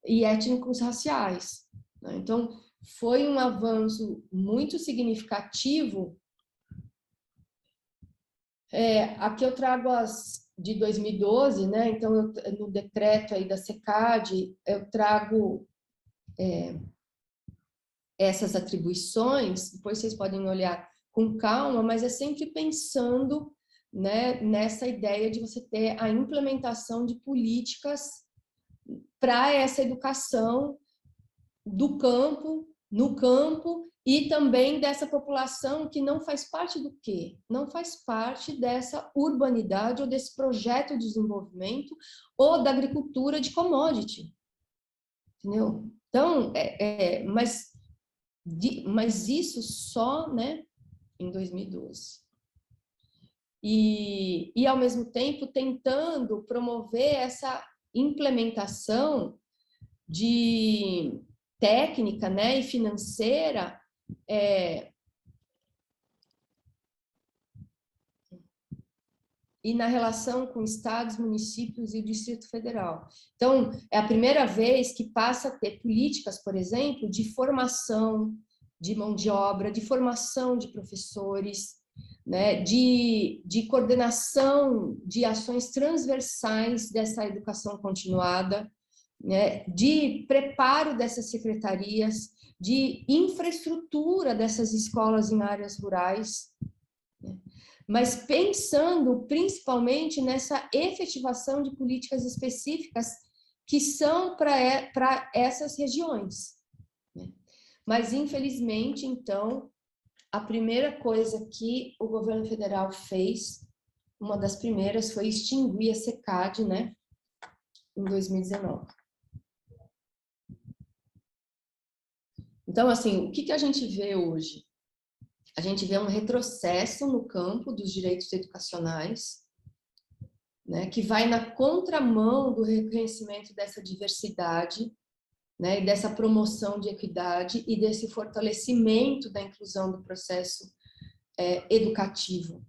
e étnicos raciais, né? Então, foi um avanço muito significativo. Aqui eu trago as de 2012, né? Então, no decreto aí da SECAD, eu trago essas atribuições, depois vocês podem olhar com calma, mas é sempre pensando, né, nessa ideia de você ter a implementação de políticas para essa educação do campo, no campo, e também dessa população que não faz parte do quê? Não faz parte dessa urbanidade ou desse projeto de desenvolvimento ou da agricultura de commodity, entendeu? Então, mas isso só, né, em 2012. E, ao mesmo tempo, tentando promover essa implementação de técnica, né, e financeira e na relação com estados, municípios e o Distrito Federal. Então, é a primeira vez que passa a ter políticas, por exemplo, de formação de mão de obra, de formação de professores, né, de coordenação de ações transversais dessa educação continuada, né, de preparo dessas secretarias, de infraestrutura dessas escolas em áreas rurais, né, mas pensando principalmente nessa efetivação de políticas específicas que são para essas regiões, né? Mas, infelizmente, então, a primeira coisa que o governo federal fez, uma das primeiras, foi extinguir a SECAD, né, em 2019. Então, assim, o que a gente vê hoje? A gente vê um retrocesso no campo dos direitos educacionais, né, que vai na contramão do reconhecimento dessa diversidade, né, e dessa promoção de equidade e desse fortalecimento da inclusão do processo educativo,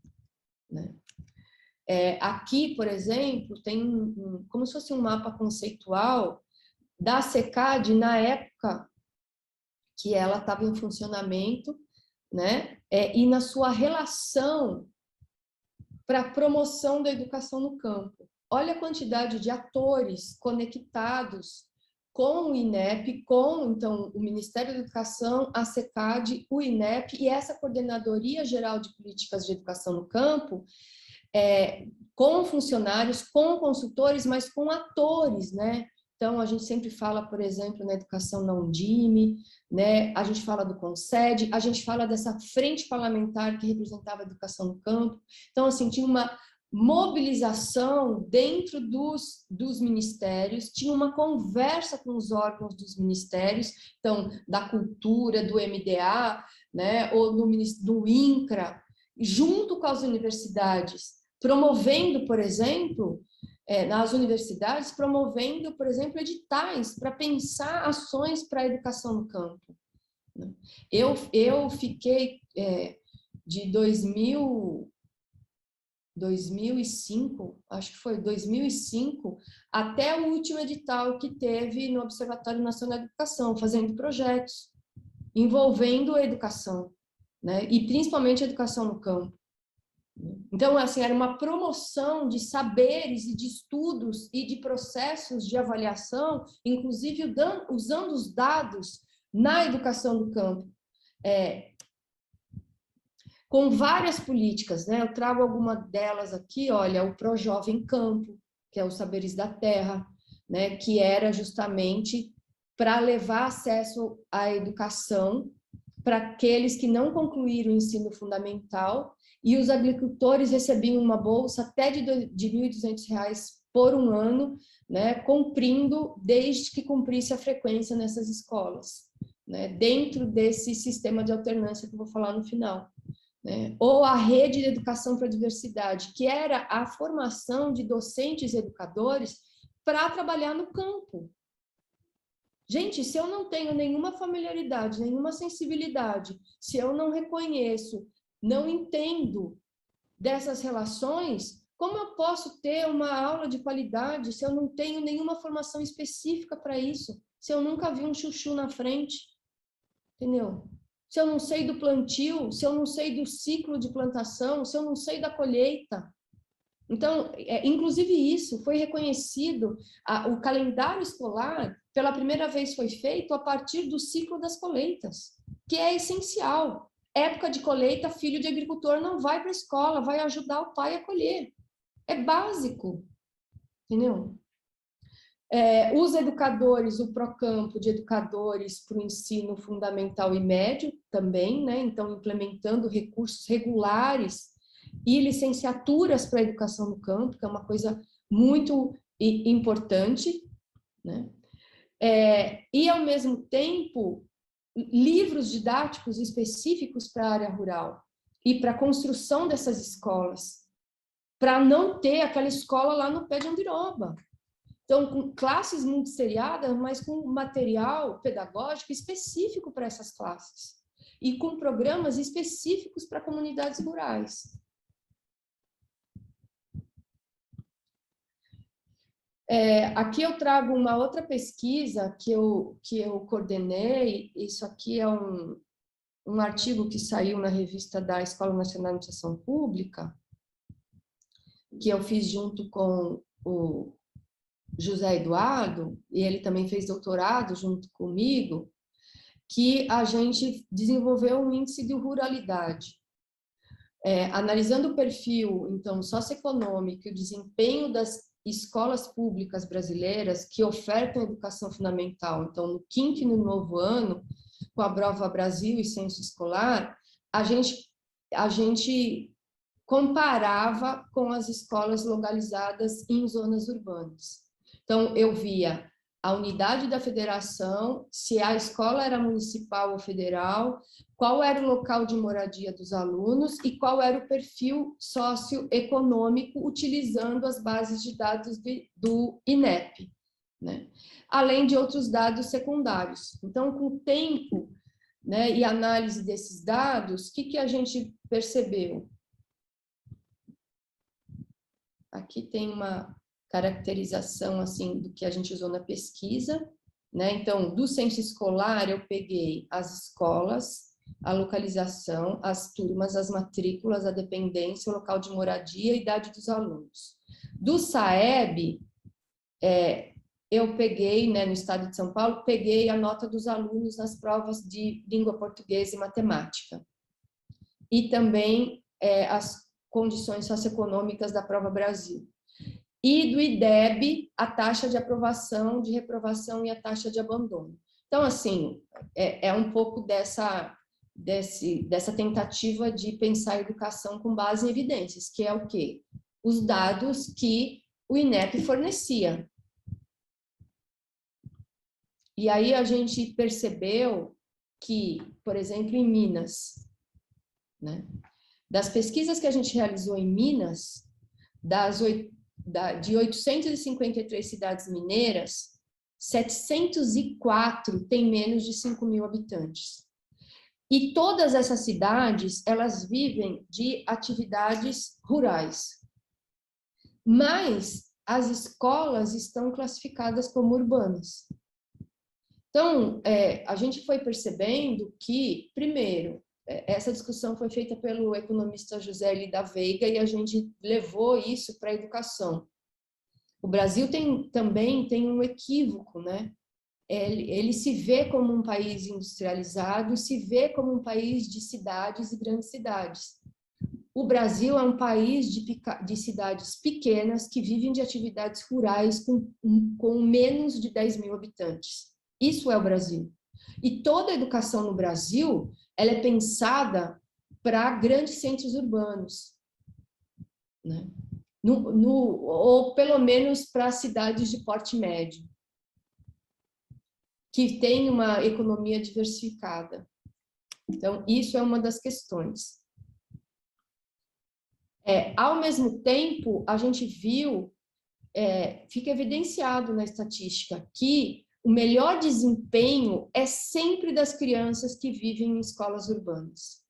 né? Aqui, por exemplo, tem como se fosse um mapa conceitual da SECAD na época que ela estava em funcionamento, né? E na sua relação para a promoção da educação no campo. Olha a quantidade de atores conectados com o INEP, com, então, o Ministério da Educação, a SECAD, o INEP e essa Coordenadoria Geral de Políticas de Educação no Campo, com funcionários, com consultores, mas com atores, né? Então, a gente sempre fala, por exemplo, na educação na Undime, né? A gente fala do CONSED, a gente fala dessa frente parlamentar que representava a educação no campo. Então, assim, tinha uma mobilização dentro dos ministérios, tinha uma conversa com os órgãos dos ministérios, então, da cultura, do MDA, né? Ou do INCRA, junto com as universidades, promovendo, por exemplo, nas universidades, promovendo, por exemplo, editais para pensar ações para a educação no campo. Eu fiquei de 2000 2005, acho que foi 2005, até o último edital que teve no Observatório Nacional da Educação, fazendo projetos envolvendo a educação, né? E principalmente a educação no campo. Então, assim, era uma promoção de saberes e de estudos e de processos de avaliação, inclusive usando os dados na educação do campo. Com várias políticas, né? Eu trago alguma delas aqui, olha, o Projovem Campo, que é os Saberes da Terra, né? Que era justamente para levar acesso à educação para aqueles que não concluíram o ensino fundamental, e os agricultores recebiam uma bolsa até de R$ 1.200 por um ano, né? Cumprindo, desde que cumprisse a frequência nessas escolas, né? Dentro desse sistema de alternância que eu vou falar no final. Né? Ou a rede de educação para a diversidade, que era a formação de docentes e educadores para trabalhar no campo. Gente, se eu não tenho nenhuma familiaridade, nenhuma sensibilidade, se eu não reconheço, não entendo dessas relações, como eu posso ter uma aula de qualidade se eu não tenho nenhuma formação específica para isso? Se eu nunca vi um chuchu na frente, entendeu? Se eu não sei do plantio, se eu não sei do ciclo de plantação, se eu não sei da colheita. Então, inclusive isso foi reconhecido, o calendário escolar, pela primeira vez foi feito a partir do ciclo das colheitas, que é essencial. Época de colheita, filho de agricultor não vai para a escola, vai ajudar o pai a colher. É básico, entendeu? Os educadores, o Procampo de educadores para o ensino fundamental e médio também, né? Então, implementando recursos regulares e licenciaturas para a educação no campo, que é uma coisa muito importante, né? E, ao mesmo tempo, livros didáticos específicos para a área rural e para a construção dessas escolas, para não ter aquela escola lá no pé de Andiroba. Então, com classes muito seriadas, mas com material pedagógico específico para essas classes e com programas específicos para comunidades rurais. Aqui eu trago uma outra pesquisa que eu coordenei. Isso aqui é um artigo que saiu na revista da Escola Nacional de Administração Pública, que eu fiz junto com o José Eduardo, e ele também fez doutorado junto comigo, que a gente desenvolveu um índice de ruralidade. Analisando o perfil, então, socioeconômico e o desempenho das escolas públicas brasileiras que ofertam educação fundamental, então, no quinto e no novo ano, com a Prova Brasil e Censo Escolar, a gente comparava com as escolas localizadas em zonas urbanas. Então, eu via a unidade da federação, se a escola era municipal ou federal, qual era o local de moradia dos alunos e qual era o perfil socioeconômico, utilizando as bases de dados do INEP, né? Além de outros dados secundários. Então, com o tempo, né, e análise desses dados, o que a gente percebeu? Aqui tem uma caracterização assim do que a gente usou na pesquisa, né? Então, do censo escolar eu peguei as escolas, a localização, as turmas, as matrículas, a dependência, o local de moradia e a idade dos alunos. Do SAEB, eu peguei, né, no estado de São Paulo, peguei a nota dos alunos nas provas de língua portuguesa e matemática. E também as condições socioeconômicas da Prova Brasil. E do IDEB, a taxa de aprovação, de reprovação e a taxa de abandono. Então, assim, é um pouco dessa tentativa de pensar a educação com base em evidências, que é o quê? Os dados que o INEP fornecia. E aí a gente percebeu que, por exemplo, em Minas, né, das pesquisas que a gente realizou em Minas, de 853 cidades mineiras, 704 têm menos de 5.000 habitantes. E todas essas cidades, elas vivem de atividades rurais. mas as escolas estão classificadas como urbanas. Então, a gente foi percebendo que, primeiro, essa discussão foi feita pelo economista José L. da Veiga e a gente levou isso para a educação. O Brasil também tem um equívoco, né? Ele se vê como um país industrializado, se vê como um país de cidades e grandes cidades. O Brasil é um país de cidades pequenas que vivem de atividades rurais com menos de 10 mil habitantes. Isso é o Brasil. E toda a educação no Brasil, ela é pensada para grandes centros urbanos, né? Ou pelo menos para cidades de porte médio, que tem uma economia diversificada. Então, isso é uma das questões. Ao mesmo tempo, a gente viu, fica evidenciado na estatística, que o melhor desempenho é sempre das crianças que vivem em escolas urbanas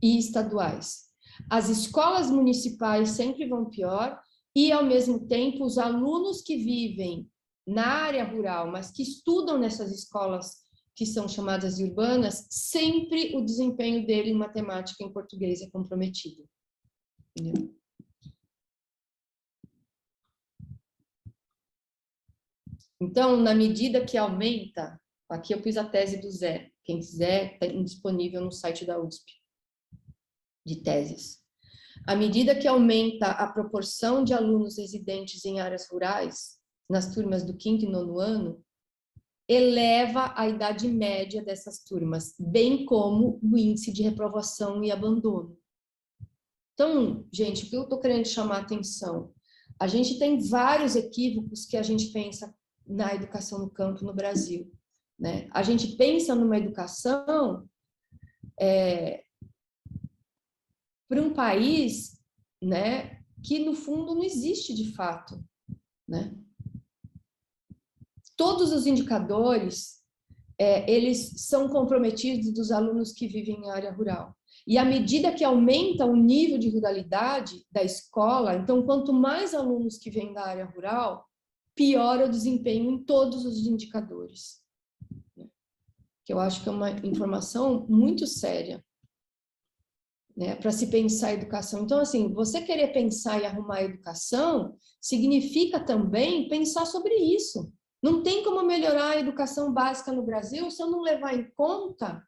e estaduais. As escolas municipais sempre vão pior e, ao mesmo tempo, os alunos que vivem na área rural, mas que estudam nessas escolas que são chamadas de urbanas, sempre o desempenho dele em matemática e em português é comprometido. Entendeu? Então, na medida que aumenta, aqui eu pus a tese do Zé, quem quiser, está disponível no site da USP, de teses. À medida que aumenta a proporção de alunos residentes em áreas rurais, nas turmas do 5º e 9º ano, eleva a idade média dessas turmas, bem como o índice de reprovação e abandono. Então, gente, o que eu estou querendo chamar a atenção? A gente tem vários equívocos que a gente pensa na educação no campo no Brasil, né? A gente pensa numa educação para um país, né, que no fundo não existe de fato, né? Todos os indicadores, eles são comprometidos dos alunos que vivem em área rural. E à medida que aumenta o nível de ruralidade da escola, então, quanto mais alunos que vêm da área rural, piora o desempenho em todos os indicadores. Que eu acho que é uma informação muito séria, né, para se pensar a educação. Então, assim, você querer pensar e arrumar a educação significa também pensar sobre isso. Não tem como melhorar a educação básica no Brasil se eu não levar em conta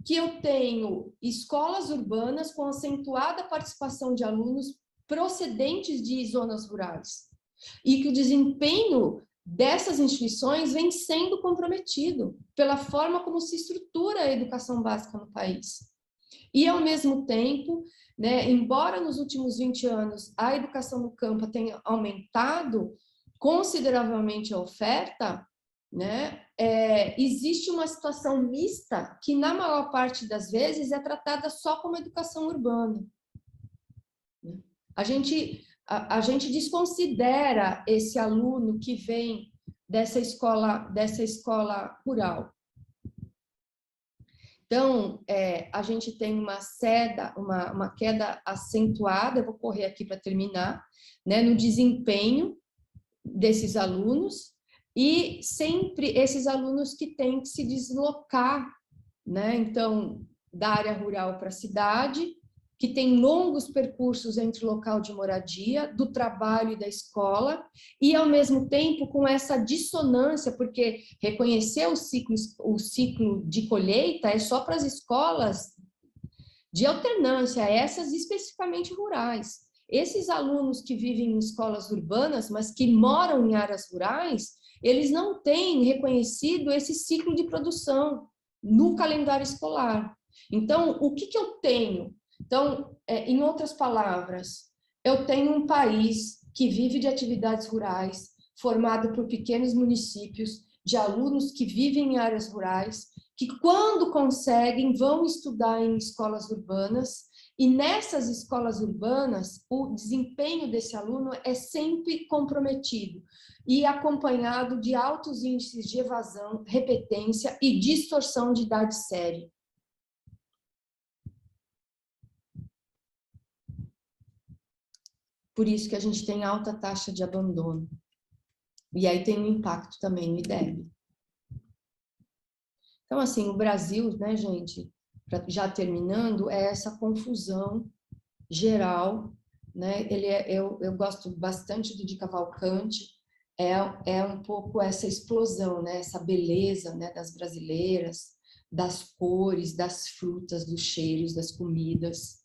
que eu tenho escolas urbanas com acentuada participação de alunos procedentes de zonas rurais e que o desempenho dessas instituições vem sendo comprometido pela forma como se estrutura a educação básica no país. E, ao mesmo tempo, né, embora nos últimos 20 anos a educação no campo tenha aumentado consideravelmente a oferta, né, existe uma situação mista que, na maior parte das vezes, é tratada só como educação urbana. A gente desconsidera esse aluno que vem dessa escola rural. Então, a gente tem uma queda acentuada, eu vou correr aqui para terminar, né, no desempenho desses alunos, e sempre esses alunos que têm que se deslocar, né, então, da área rural para a cidade, que tem longos percursos entre o local de moradia, do trabalho e da escola, e, ao mesmo tempo, com essa dissonância, porque reconhecer o ciclo de colheita é só para as escolas de alternância, essas especificamente rurais. Esses alunos que vivem em escolas urbanas, mas que moram em áreas rurais, eles não têm reconhecido esse ciclo de produção no calendário escolar. Então, o que eu tenho? Então, em outras palavras, eu tenho um país que vive de atividades rurais, formado por pequenos municípios, de alunos que vivem em áreas rurais, que quando conseguem vão estudar em escolas urbanas, e nessas escolas urbanas o desempenho desse aluno é sempre comprometido e acompanhado de altos índices de evasão, repetência e distorção de idade séria. por isso que a gente tem alta taxa de abandono. E aí tem um impacto também no IDEB. Então, assim, o Brasil, né, gente, já terminando, é essa confusão geral, né? Eu gosto bastante do Di Cavalcanti, é um pouco essa explosão, né? Essa beleza, né, das brasileiras, das cores, das frutas, dos cheiros, das comidas,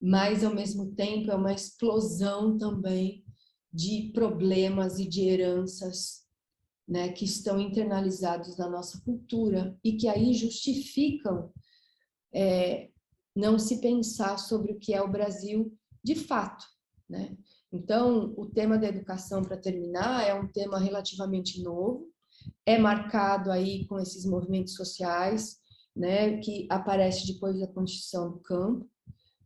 mas, ao mesmo tempo, é uma explosão também de problemas e de heranças, né, que estão internalizados na nossa cultura e que aí justificam não se pensar sobre o que é o Brasil de fato, né? Então, o tema da educação, para terminar, é um tema relativamente novo, é marcado aí com esses movimentos sociais, né, que aparece depois da Constituição do Campo,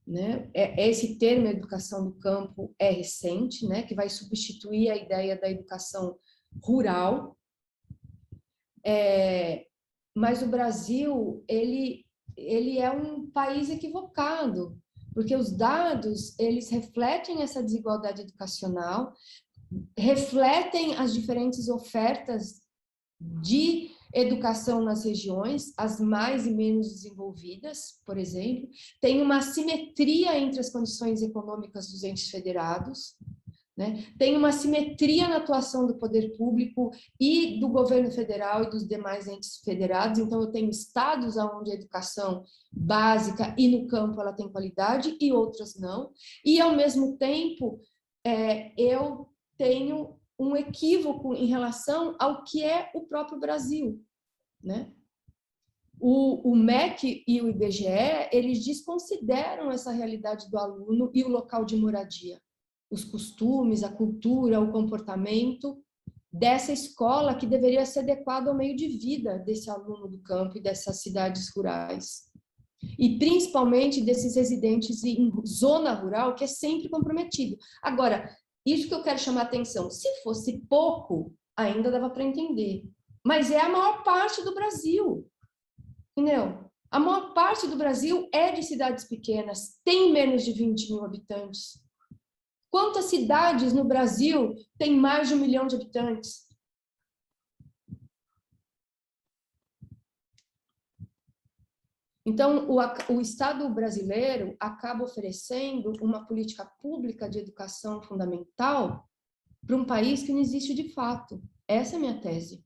né? Esse termo educação do campo é recente, né, que vai substituir a ideia da educação rural. Mas o Brasil, ele é um país equivocado, porque os dados, eles refletem essa desigualdade educacional, refletem as diferentes ofertas de educação nas regiões, as mais e menos desenvolvidas, por exemplo, tem uma assimetria entre as condições econômicas dos entes federados, né? Tem uma simetria na atuação do poder público e do governo federal e dos demais entes federados. Então, eu tenho estados onde a educação básica e no campo ela tem qualidade e outras não. E, ao mesmo tempo, eu tenho um equívoco em relação ao que é o próprio Brasil, né? O MEC e o IBGE, eles desconsideram essa realidade do aluno e o local de moradia, os costumes, a cultura, o comportamento dessa escola que deveria ser adequado ao meio de vida desse aluno do campo e dessas cidades rurais. E principalmente desses residentes em zona rural, que é sempre comprometido. Agora, isso que eu quero chamar a atenção, se fosse pouco, ainda dava para entender. Mas é a maior parte do Brasil, entendeu? A maior parte do Brasil é de cidades pequenas, tem menos de 20 mil habitantes. Quantas cidades no Brasil têm mais de 1 milhão de habitantes? Então, o Estado brasileiro acaba oferecendo uma política pública de educação fundamental para um país que não existe de fato. Essa é a minha tese.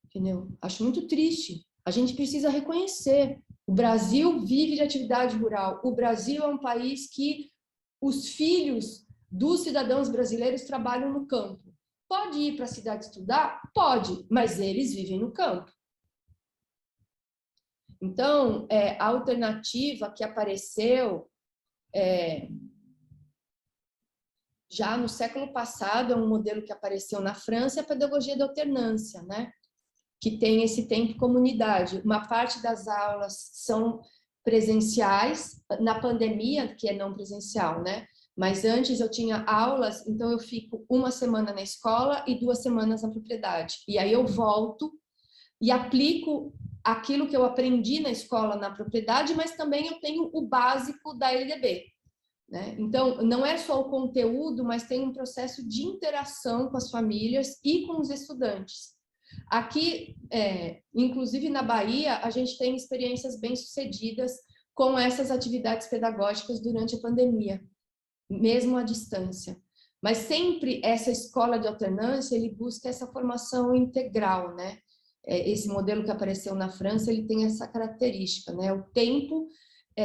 Entendeu? Acho muito triste. A gente precisa reconhecer. O Brasil vive de atividade rural. O Brasil é um país que os filhos dos cidadãos brasileiros trabalham no campo. Pode ir para a cidade estudar? Pode, mas eles vivem no campo. Então, a alternativa que apareceu já no século passado, é um modelo que apareceu na França, é a pedagogia da alternância, né? Que tem esse tempo comunidade. Uma parte das aulas são presenciais, na pandemia, que é não presencial, né? Mas antes eu tinha aulas, então eu fico 1 semana na escola e 2 semanas na propriedade. E aí eu volto e aplico aquilo que eu aprendi na escola, na propriedade, mas também eu tenho o básico da LDB, né? Então, não é só o conteúdo, mas tem um processo de interação com as famílias e com os estudantes. Aqui, inclusive na Bahia, a gente tem experiências bem-sucedidas com essas atividades pedagógicas durante a pandemia, mesmo à distância. Mas sempre essa escola de alternância, ele busca essa formação integral, né? Esse modelo que apareceu na França, ele tem essa característica, né? O tempo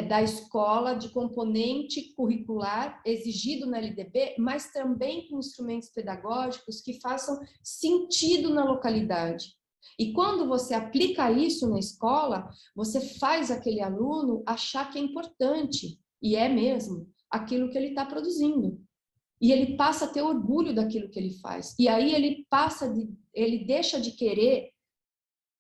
da escola de componente curricular exigido na LDB, mas também com instrumentos pedagógicos que façam sentido na localidade. E quando você aplica isso na escola, você faz aquele aluno achar que é importante, e é mesmo, aquilo que ele está produzindo. E ele passa a ter orgulho daquilo que ele faz. E aí ele deixa de querer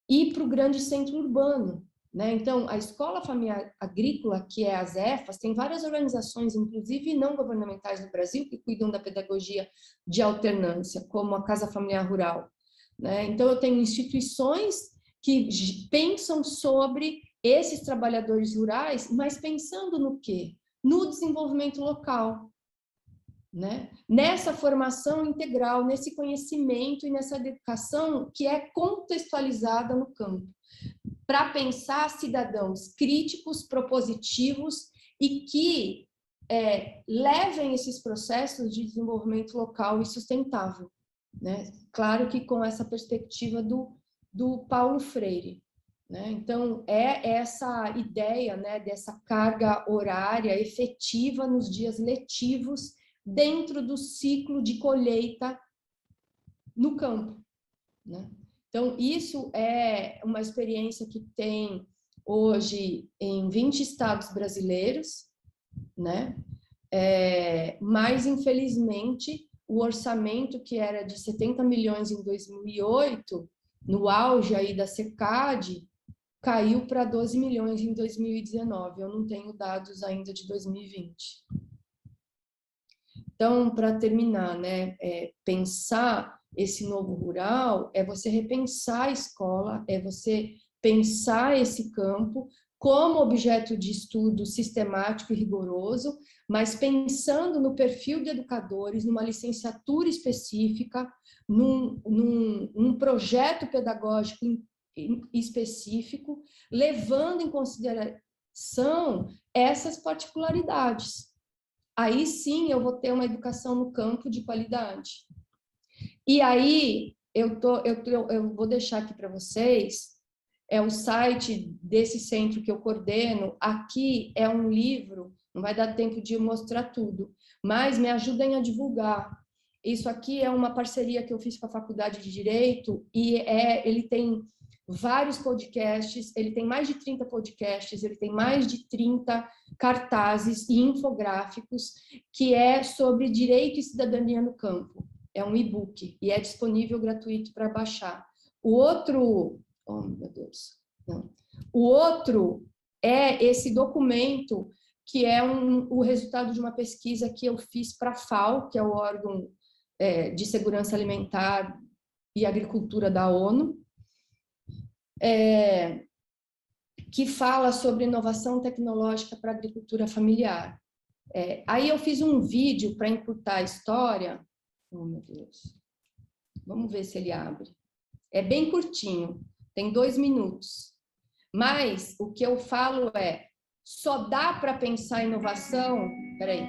ir para o grande centro urbano, né? Então, a Escola Familiar Agrícola, que é as EFAS, tem várias organizações, inclusive não governamentais no Brasil, que cuidam da pedagogia de alternância, como a Casa Familiar Rural, né? Então, eu tenho instituições que pensam sobre esses trabalhadores rurais, mas pensando no quê? No desenvolvimento local. né? Nessa formação integral, nesse conhecimento e nessa educação que é contextualizada no campo, para pensar cidadãos críticos, propositivos e que levem esses processos de desenvolvimento local e sustentável, né? Claro que com essa perspectiva do Paulo Freire, né? Então, é essa ideia, né, dessa carga horária efetiva nos dias letivos dentro do ciclo de colheita no campo, né? Então, isso é uma experiência que tem hoje em 20 estados brasileiros, né? Mas, infelizmente, o orçamento que era de 70 milhões em 2008, no auge aí da SECAD, caiu para 12 milhões em 2019. Eu não tenho dados ainda de 2020. Então, para terminar, né, pensar esse novo rural é você repensar a escola, é você pensar esse campo como objeto de estudo sistemático e rigoroso, mas pensando no perfil de educadores, numa licenciatura específica, num projeto pedagógico específico, levando em consideração essas particularidades. Aí sim eu vou ter uma educação no campo de qualidade. E aí eu vou deixar aqui para vocês o site desse centro que eu coordeno. Aqui é um livro, não vai dar tempo de eu mostrar tudo, mas me ajudem a divulgar. Isso aqui é uma parceria que eu fiz com a Faculdade de Direito e ele tem vários podcasts, ele tem mais de 30 podcasts, ele tem mais de 30 cartazes e infográficos que é sobre direito e cidadania no campo. É um e-book e é disponível gratuito para baixar. O outro, oh meu Deus, não. O outro é esse documento que é o resultado de uma pesquisa que eu fiz para a FAO, que é o órgão de segurança alimentar e agricultura da ONU, que fala sobre inovação tecnológica para a agricultura familiar. Aí eu fiz um vídeo para encurtar a história. Oh, meu Deus. Vamos ver se ele abre. É bem curtinho, tem 2 minutos. Mas o que eu falo só dá para pensar inovação... Peraí.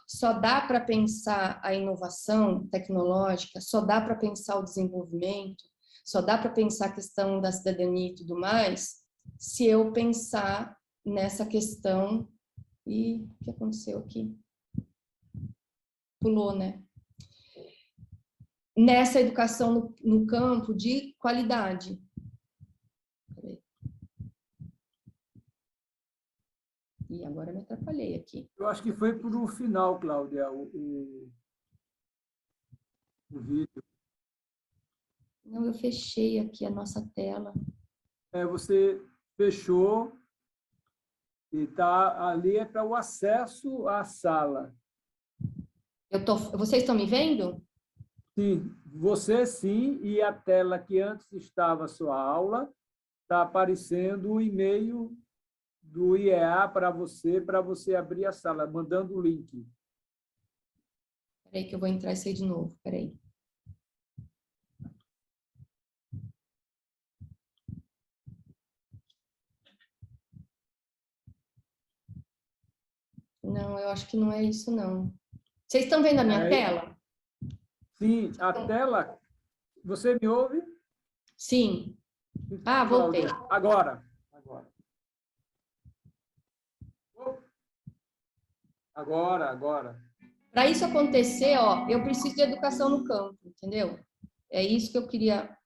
Só dá para pensar a inovação tecnológica, só dá para pensar o desenvolvimento, só dá para pensar a questão da cidadania e tudo mais, se eu pensar nessa questão. E o que aconteceu aqui? Pulou, né? Nessa educação no campo de qualidade. E agora me atrapalhei aqui. Eu acho que foi por um final, Cláudia, o vídeo. Não, eu fechei aqui a nossa tela. Você fechou e tá ali para o acesso à sala. Vocês estão me vendo? Sim, você sim, e a tela que antes estava a sua aula, está aparecendo o e-mail do IEA para você abrir a sala, mandando o link. Espera aí que eu vou entrar e sair de novo, espera aí. Não, eu acho que não é isso, não. Vocês estão vendo a minha tela? Sim, a tela... Você me ouve? Sim. Ah, voltei. Agora. Agora. Para isso acontecer, eu preciso de educação no campo, entendeu? É isso que eu queria...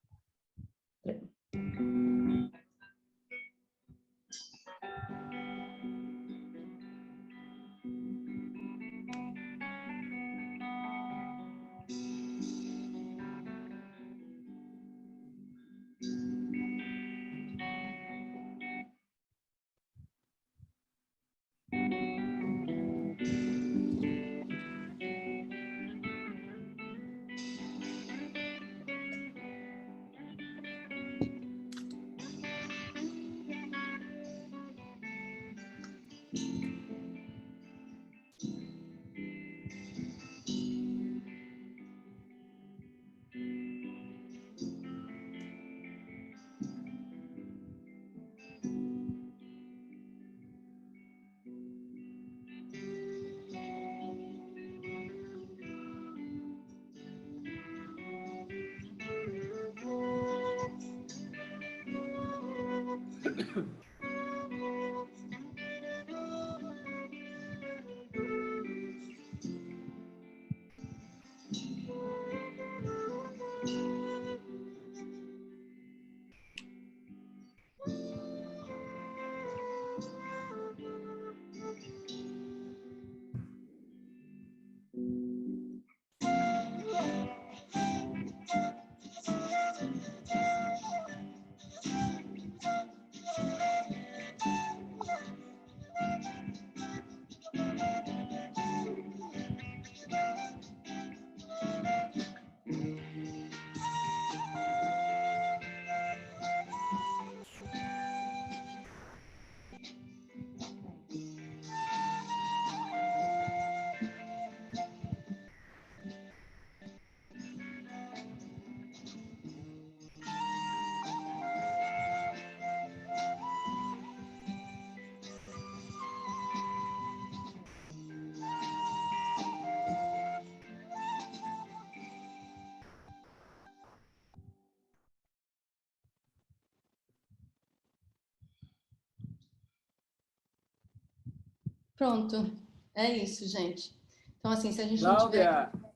Pronto, é isso, gente. Então, assim, se a gente não Cláudia, tiver...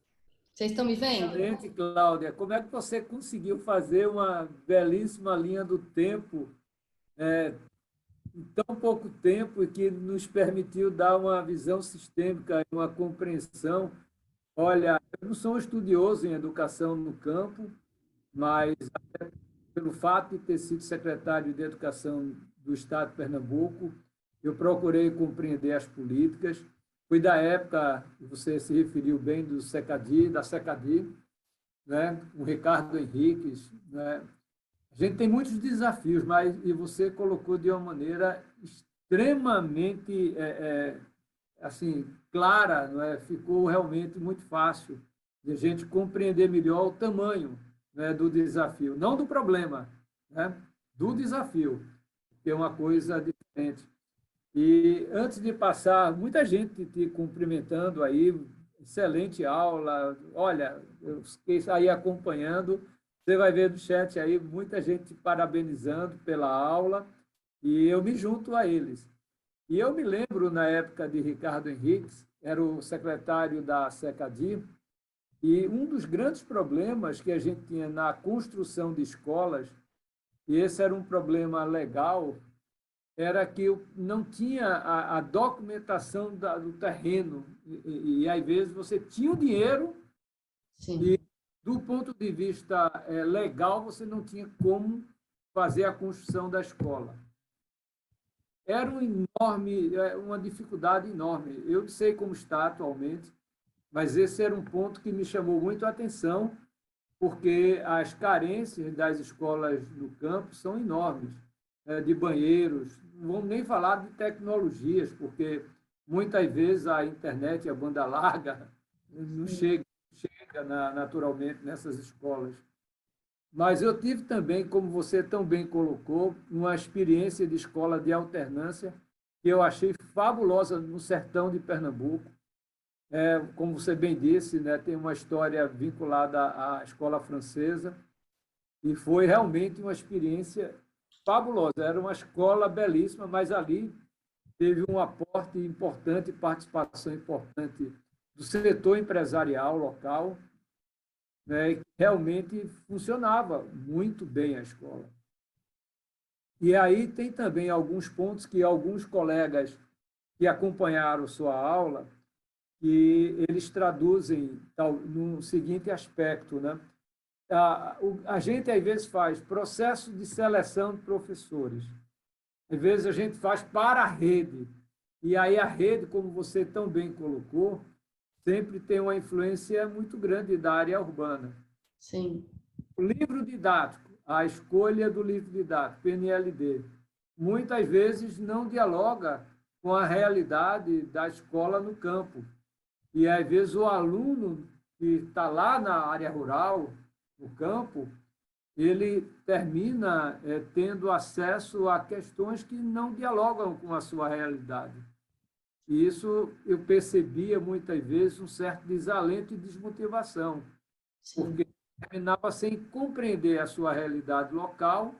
Vocês estão me vendo? excelente, Cláudia. Como é que você conseguiu fazer uma belíssima linha do tempo em tão pouco tempo e que nos permitiu dar uma visão sistêmica e uma compreensão? Olha, eu não sou um estudioso em educação no campo, mas pelo fato de ter sido secretário de Educação do Estado de Pernambuco, eu procurei compreender as políticas. Fui da época, você se referiu bem, do SECADI, da SECADI, né? O Ricardo Henriques. Né? A gente tem muitos desafios, mas e você colocou de uma maneira extremamente assim, clara, não é? Ficou realmente muito fácil de a gente compreender melhor o tamanho, né, do desafio, não do problema, né, do desafio, que é uma coisa diferente. E antes de passar, muita gente te cumprimentando aí, excelente aula, olha, eu fiquei aí acompanhando, você vai ver no chat aí muita gente parabenizando pela aula, e eu me junto a eles. E eu me lembro, na época de Ricardo Henriques, era o secretário da SECADI, e um dos grandes problemas que a gente tinha na construção de escolas, e esse era um problema legal, era que não tinha a documentação do terreno. E, às vezes, você tinha o dinheiro Sim. e, do ponto de vista legal, você não tinha como fazer a construção da escola. Era uma dificuldade enorme. Eu não sei como está atualmente, mas esse era um ponto que me chamou muito a atenção, porque as carências das escolas no campo são enormes, de banheiros, não vamos nem falar de tecnologias, porque muitas vezes a internet e a banda larga não chega naturalmente nessas escolas. Mas eu tive também, como você tão bem colocou, uma experiência de escola de alternância que eu achei fabulosa no sertão de Pernambuco. Como você bem disse, né, tem uma história vinculada à escola francesa e foi realmente uma experiência fabulosa. Era uma escola belíssima, mas ali teve um aporte importante, participação importante do setor empresarial local, né, que realmente funcionava muito bem a escola. E aí tem também alguns pontos que alguns colegas que acompanharam sua aula, que eles traduzem no seguinte aspecto, né? A gente, às vezes, faz processo de seleção de professores. Às vezes, a gente faz para a rede. E aí a rede, como você tão bem colocou, sempre tem uma influência muito grande da área urbana. Sim. O livro didático, a escolha do livro didático, PNLD, muitas vezes não dialoga com a realidade da escola no campo. E, às vezes, o aluno que está lá na área rural, no campo, ele termina tendo acesso a questões que não dialogam com a sua realidade. E isso eu percebia, muitas vezes, um certo desalento e desmotivação, Sim. porque terminava sem compreender a sua realidade local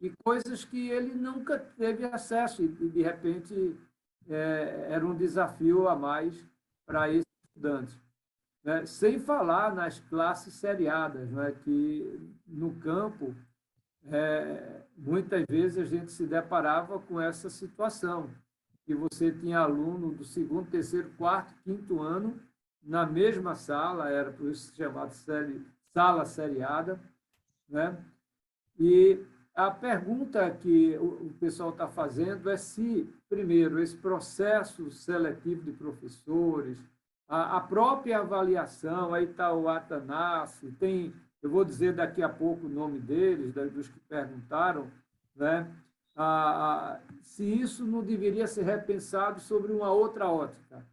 e coisas que ele nunca teve acesso, e de repente era um desafio a mais para esse estudante. Né? Sem falar nas classes seriadas, né? Que no campo, muitas vezes a gente se deparava com essa situação, que você tinha aluno do segundo, terceiro, quarto, quinto ano na mesma sala, era por isso chamado sala seriada, né? E a pergunta que o pessoal está fazendo é se, primeiro, esse processo seletivo de professores, a própria avaliação, aí está o Atanassi, tem, eu vou dizer daqui a pouco o nome deles, dos que perguntaram, né? Se isso não deveria ser repensado sobre uma outra ótica.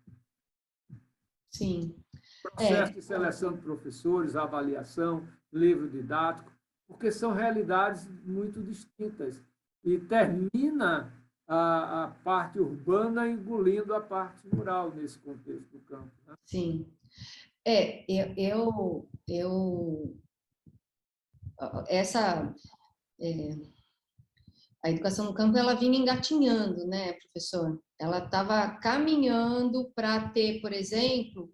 Sim. Processo de seleção de professores, avaliação, livro didático, porque são realidades muito distintas. E termina a parte urbana engolindo a parte rural nesse contexto do campo. Né? Sim. A educação no campo, ela vinha engatinhando, né, professor? Ela estava caminhando para ter, por exemplo,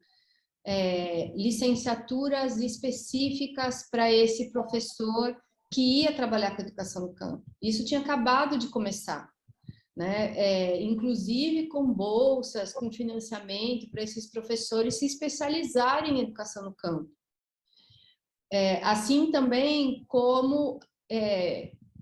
licenciaturas específicas para esse professor que ia trabalhar com educação no campo. Isso tinha acabado de começar, né? Inclusive com bolsas, com financiamento para esses professores se especializarem em educação no campo. Assim também como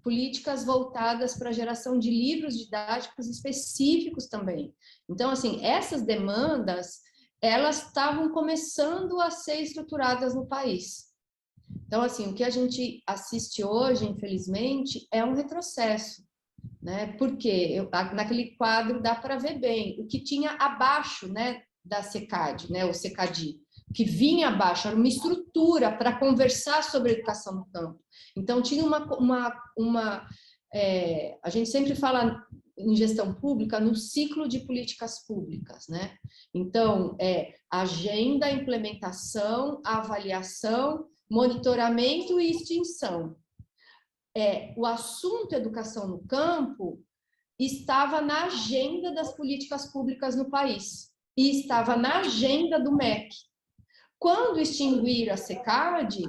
políticas voltadas para a geração de livros didáticos específicos também. Então, assim, essas demandas, elas estavam começando a ser estruturadas no país. Então, assim, o que a gente assiste hoje, infelizmente, é um retrocesso, né? Porque naquele quadro dá para ver bem o que tinha abaixo, né, da SECAD, né, o SECADI, que vinha abaixo, era uma estrutura para conversar sobre educação no campo. Então, tinha a gente sempre fala em gestão pública no ciclo de políticas públicas, né? Então, agenda, implementação, avaliação, monitoramento e extinção. O assunto educação no campo estava na agenda das políticas públicas no país e estava na agenda do MEC. Quando extinguiram a SECAD,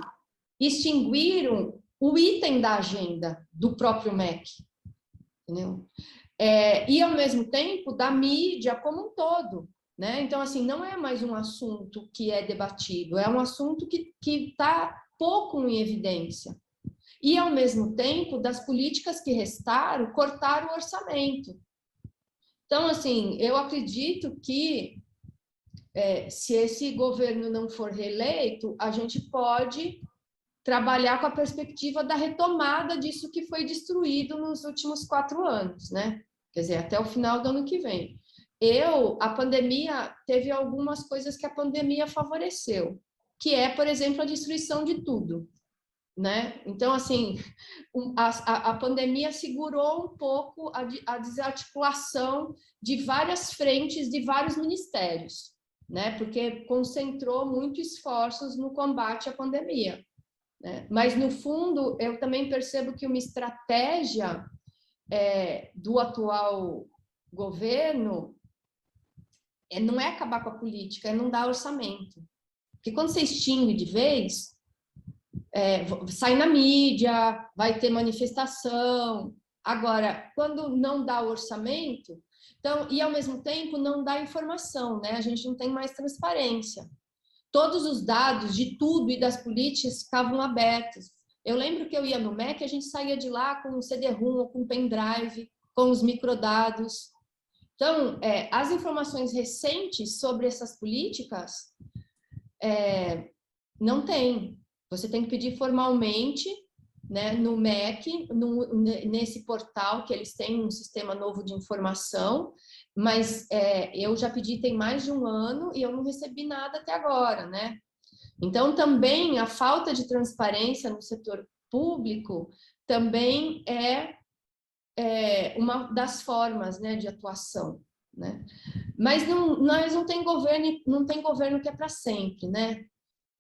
extinguiram o item da agenda do próprio MEC, entendeu? E, ao mesmo tempo, da mídia como um todo, né? Então, assim, não é mais um assunto que é debatido, é um assunto que está pouco em evidência. E, ao mesmo tempo, das políticas que restaram, cortaram o orçamento. Então, assim, eu acredito que se esse governo não for reeleito, a gente pode trabalhar com a perspectiva da retomada disso que foi destruído nos últimos 4 anos, né? Quer dizer, até o final do ano que vem. A pandemia, teve algumas coisas que a pandemia favoreceu, que é, por exemplo, a destruição de tudo, né? Então, assim, a pandemia segurou um pouco a desarticulação de várias frentes de vários ministérios, né? Porque concentrou muitos esforços no combate à pandemia, né? Mas, no fundo, eu também percebo que uma estratégia do atual governo não é acabar com a política, é não dar orçamento. Porque quando você extingue de vez, sai na mídia, vai ter manifestação. Agora, quando não dá o orçamento, então, e ao mesmo tempo não dá informação, né? A gente não tem mais transparência. Todos os dados de tudo e das políticas ficavam abertos. Eu lembro que eu ia no MEC, a gente saía de lá com um CD-ROM ou com um pendrive, com os microdados. Então, as informações recentes sobre essas políticas não tem. Você tem que pedir formalmente, né, no MEC, nesse portal que eles têm um sistema novo de informação, mas eu já pedi tem mais de 1 ano e eu não recebi nada até agora, né? Então, também a falta de transparência no setor público também é uma das formas, né, de atuação, né? Mas nós não tem governo que é para sempre, né?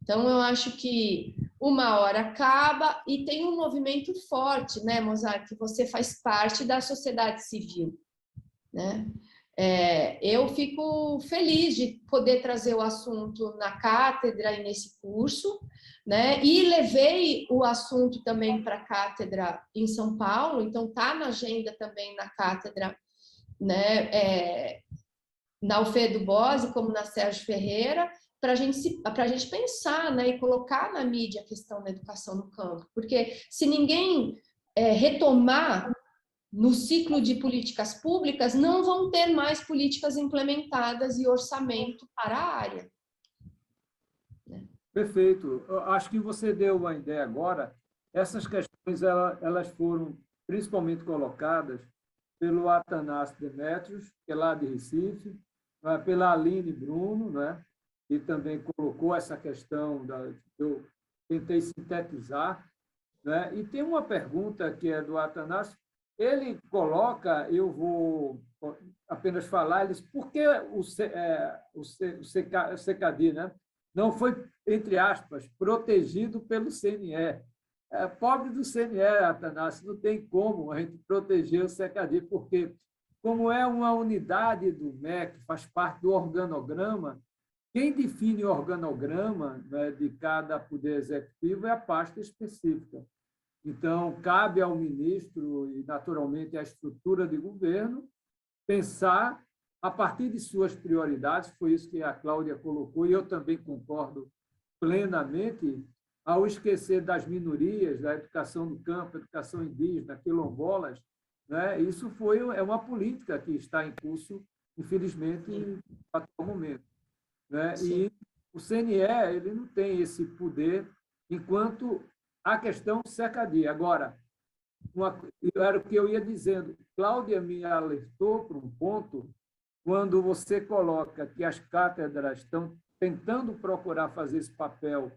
Então, eu acho que uma hora acaba, e tem um movimento forte, né, Mozart, que você faz parte da sociedade civil, né? Eu fico feliz de poder trazer o assunto na cátedra e nesse curso, né? E levei o assunto também para a cátedra em São Paulo, então está na agenda também na cátedra, né? Na Alfredo Bose, como na Sérgio Ferreira, para a gente pensar, né? E colocar na mídia a questão da educação no campo, porque se ninguém retomar no ciclo de políticas públicas, não vão ter mais políticas implementadas e orçamento para a área. Perfeito. Eu acho que você deu uma ideia agora. Essas questões elas foram principalmente colocadas pelo Atanásio Demetrios, que é lá de Recife, pela Aline Bruno, né? E também colocou essa questão, eu tentei sintetizar, né? E tem uma pergunta que é do Atanásio. Ele coloca, eu vou apenas falar, ele diz, por que o CKD, né, não foi, entre aspas, protegido pelo CNE? Pobre do CNE, Atanásio, não tem como a gente proteger o CKD, porque, como é uma unidade do MEC, faz parte do organograma, quem define o organograma, né, de cada poder executivo é a pasta específica. Então, cabe ao ministro e, naturalmente, à estrutura de governo pensar, a partir de suas prioridades, foi isso que a Cláudia colocou, e eu também concordo plenamente, ao esquecer das minorias, da educação no campo, educação indígena, quilombolas, né? Isso é uma política que está em curso, infelizmente, no atual momento, né? E o CNE ele não tem esse poder enquanto a questão cercadia. Agora, era o que eu ia dizendo. Cláudia me alertou para um ponto quando você coloca que as cátedras estão tentando procurar fazer esse papel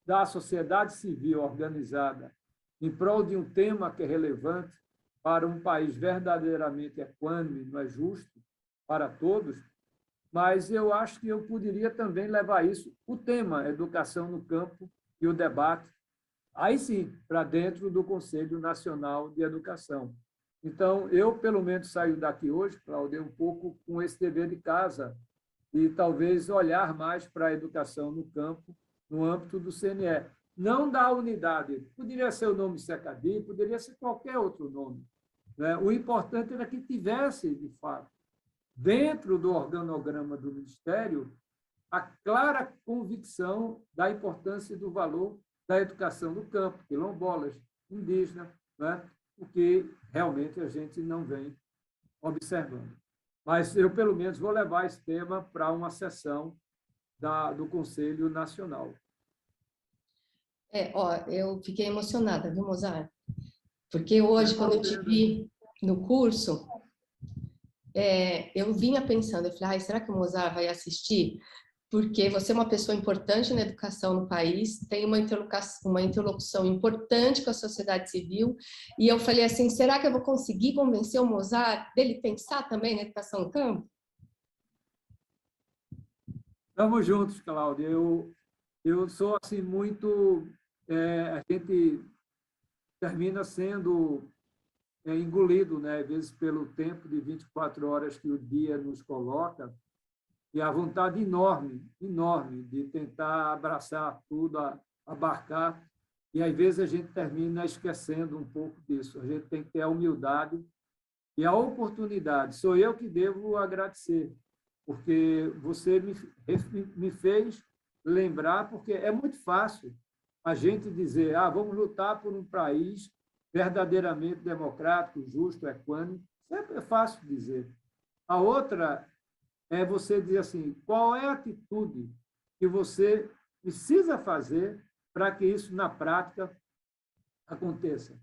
da sociedade civil organizada em prol de um tema que é relevante para um país verdadeiramente equânime, não é justo para todos, mas eu acho que eu poderia também levar isso, o tema educação no campo e o debate, aí sim, para dentro do Conselho Nacional de Educação. Então, eu, pelo menos, saio daqui hoje, Cláudia, um pouco com esse dever de casa e talvez olhar mais para a educação no campo, no âmbito do CNE. Não da unidade. Poderia ser o nome CKD, poderia ser qualquer outro nome, né? O importante era que tivesse, de fato, dentro do organograma do Ministério, a clara convicção da importância e do valor da educação no campo, quilombolas, indígenas, né? O que realmente a gente não vem observando. Mas eu, pelo menos, vou levar esse tema para uma sessão do Conselho Nacional. Eu fiquei emocionada, viu, Mozart? Porque hoje, quando eu te vi no curso, eu vinha pensando, eu falei, será que o Mozart vai assistir? Porque você é uma pessoa importante na educação no país, tem uma interlocução importante com a sociedade civil, e eu falei assim, será que eu vou conseguir convencer o Mozart dele pensar também na educação no campo? Estamos juntos, Cláudia. Eu sou assim muito... a gente termina sendo engolido, né? Às vezes pelo tempo de 24 horas que o dia nos coloca, e a vontade enorme, enorme, de tentar abraçar tudo, abarcar, e às vezes a gente termina esquecendo um pouco disso. A gente tem que ter a humildade e a oportunidade. Sou eu que devo agradecer, porque você me fez lembrar, porque é muito fácil a gente dizer, vamos lutar por um país verdadeiramente democrático, justo, equânime. Sempre é fácil dizer. A outra é você dizer assim, qual é a atitude que você precisa fazer para que isso, na prática, aconteça.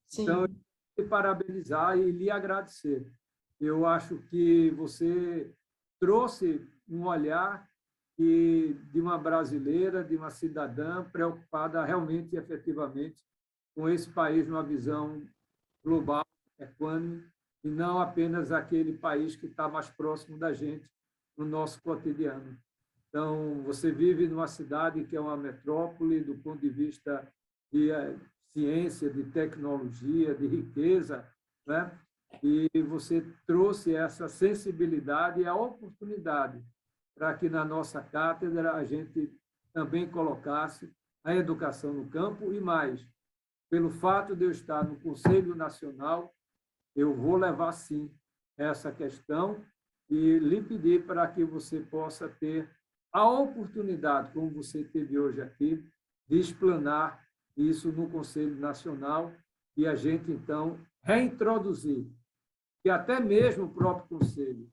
Sim. Então, eu quero te parabenizar e lhe agradecer. Eu acho que você trouxe um olhar de uma brasileira, de uma cidadã preocupada realmente e efetivamente com esse país numa visão global, equânime, e não apenas aquele país que está mais próximo da gente no nosso cotidiano. Então, você vive numa cidade que é uma metrópole do ponto de vista de ciência, de tecnologia, de riqueza, né? E você trouxe essa sensibilidade e a oportunidade para que na nossa cátedra a gente também colocasse a educação no campo e mais. Pelo fato de eu estar no Conselho Nacional, eu vou levar, sim, essa questão e lhe pedir para que você possa ter a oportunidade, como você teve hoje aqui, de explanar isso no Conselho Nacional e a gente, então, reintroduzir, que até mesmo o próprio Conselho,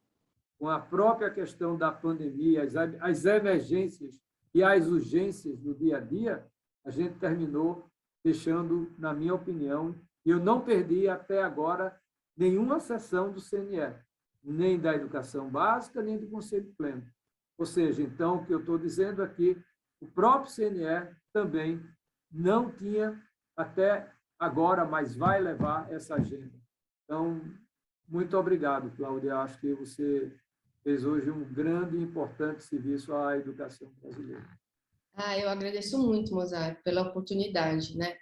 com a própria questão da pandemia, as emergências e as urgências do dia a dia, a gente terminou deixando, na minha opinião, e eu não perdi até agora nenhuma sessão do CNE, nem da educação básica, nem do Conselho Pleno. Ou seja, então, o que eu estou dizendo aqui, o próprio CNE também não tinha até agora, mas vai levar essa agenda. Então, muito obrigado, Cláudia. Acho que você fez hoje um grande e importante serviço à educação brasileira. Eu agradeço muito, Mozart, pela oportunidade, né?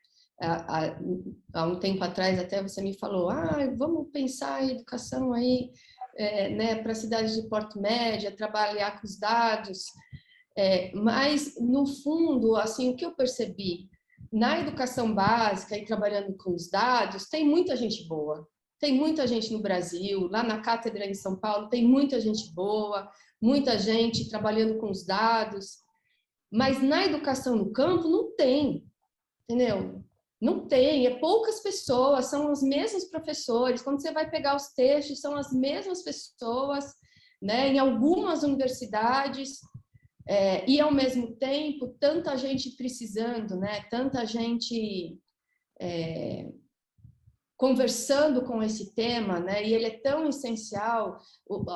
Há um tempo atrás até você me falou, vamos pensar em educação aí, né, para cidades de porte médio, trabalhar com os dados, mas no fundo, assim, o que eu percebi na educação básica e trabalhando com os dados, tem muita gente boa, tem muita gente no Brasil, lá na cátedra em São Paulo tem muita gente boa, muita gente trabalhando com os dados, mas na educação no campo não tem, entendeu? Não tem, é poucas pessoas, são os mesmos professores, quando você vai pegar os textos, são as mesmas pessoas, né, em algumas universidades, e ao mesmo tempo, tanta gente precisando, né, tanta gente conversando com esse tema, né, e ele é tão essencial,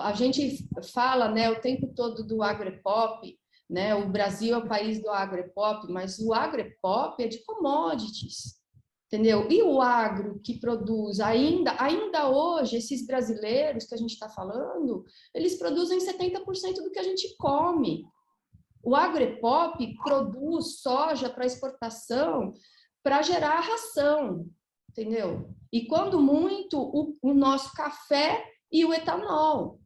a gente fala, né, o tempo todo do agropop, né? O Brasil é o país do agropop, mas o agropop é de commodities, entendeu? E o agro que produz, ainda hoje, esses brasileiros que a gente está falando, eles produzem 70% do que a gente come. O agropop produz soja para exportação para gerar ração, entendeu? E quando muito, o nosso café e o etanol.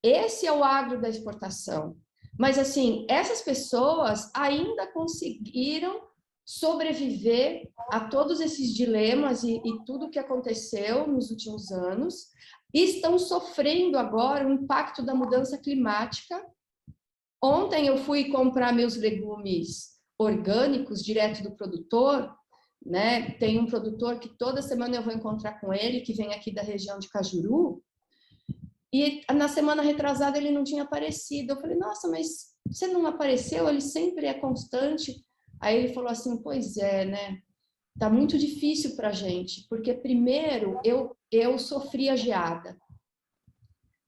Esse é o agro da exportação. Mas, assim, essas pessoas ainda conseguiram sobreviver a todos esses dilemas e tudo que aconteceu nos últimos anos, e estão sofrendo agora o impacto da mudança climática. Ontem eu fui comprar meus legumes orgânicos direto do produtor, né? Tem um produtor que toda semana eu vou encontrar com ele, que vem aqui da região de Cajuru, e na semana retrasada ele não tinha aparecido. Eu falei, nossa, mas você não apareceu? Ele sempre é constante. Aí ele falou assim, pois é, né? Tá muito difícil para a gente, porque primeiro eu sofri a geada,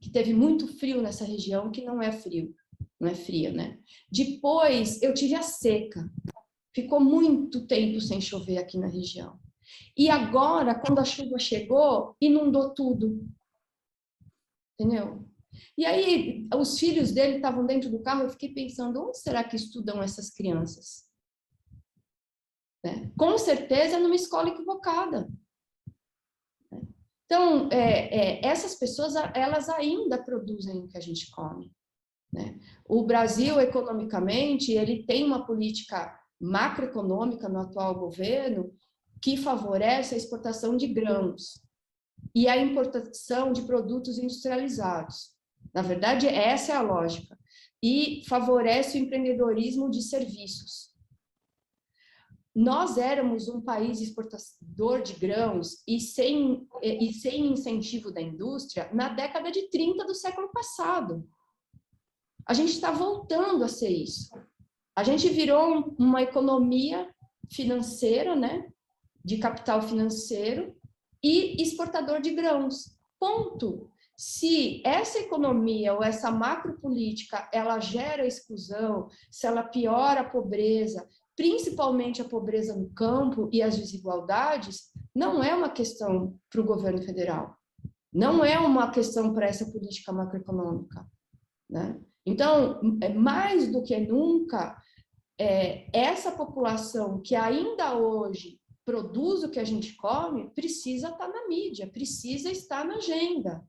que teve muito frio nessa região, que não é frio, não é frio, né? Depois eu tive a seca, ficou muito tempo sem chover aqui na região. E agora, quando a chuva chegou, inundou tudo. Entendeu? E aí, os filhos dele estavam dentro do carro, eu fiquei pensando, onde será que estudam essas crianças? Né? Com certeza numa escola equivocada. Então, essas pessoas, elas ainda produzem o que a gente come. Né? O Brasil, economicamente, ele tem uma política macroeconômica no atual governo que favorece a exportação de grãos e a importação de produtos industrializados. Na verdade, essa é a lógica. E favorece o empreendedorismo de serviços. Nós éramos um país exportador de grãos e sem incentivo da indústria na década de 30 do século passado. A gente está voltando a ser isso. A gente virou uma economia financeira, né, de capital financeiro e exportador de grãos. Ponto. Se essa economia ou essa macropolítica ela gera exclusão, se ela piora a pobreza, principalmente a pobreza no campo e as desigualdades, não é uma questão para o governo federal. Não é uma questão para essa política macroeconômica, né? Então, mais do que nunca, essa população que ainda hoje produz o que a gente come, precisa estar na mídia, precisa estar na agenda.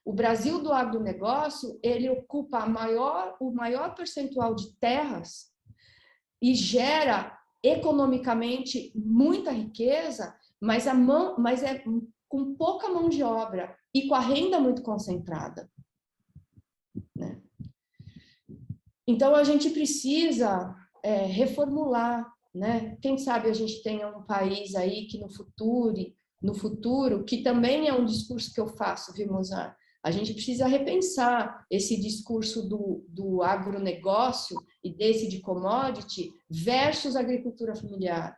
O Brasil do agronegócio, ele ocupa o maior percentual de terras e gera economicamente muita riqueza, mas é com pouca mão de obra e com a renda muito concentrada, né? Então, a gente precisa reformular, né? Quem sabe a gente tenha um país aí que no futuro, que também é um discurso que eu faço, viu, Mozart? A gente precisa repensar esse discurso do agronegócio e desse de commodity versus agricultura familiar.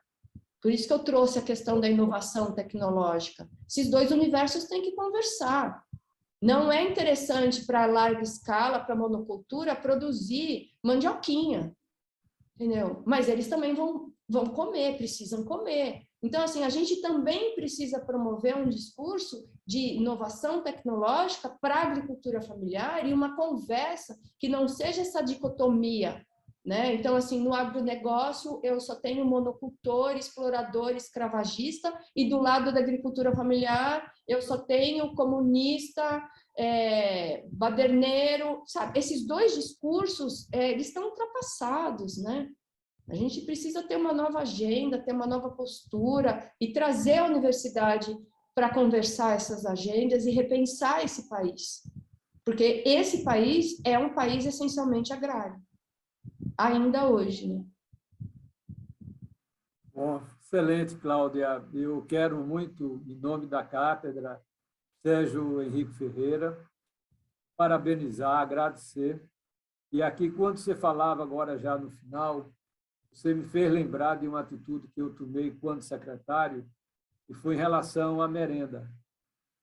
Por isso que eu trouxe a questão da inovação tecnológica. Esses dois universos têm que conversar. Não é interessante para larga escala, para monocultura, produzir mandioquinha, entendeu? Mas eles também vão comer, precisam comer. Então, assim, a gente também precisa promover um discurso de inovação tecnológica para a agricultura familiar e uma conversa que não seja essa dicotomia, né? Então, assim, no agronegócio, eu só tenho monocultor, explorador, escravagista, e do lado da agricultura familiar, eu só tenho comunista, baderneiro, sabe? Esses dois discursos, eles estão ultrapassados, né? A gente precisa ter uma nova agenda, ter uma nova postura e trazer a universidade para conversar essas agendas e repensar esse país. Porque esse país é um país essencialmente agrário, ainda hoje, né? Bom, excelente, Cláudia. Eu quero muito, em nome da cátedra, Sérgio Henrique Ferreira, parabenizar, agradecer. E aqui, quando você falava agora já no final, você me fez lembrar de uma atitude que eu tomei quando secretário, que foi em relação à merenda.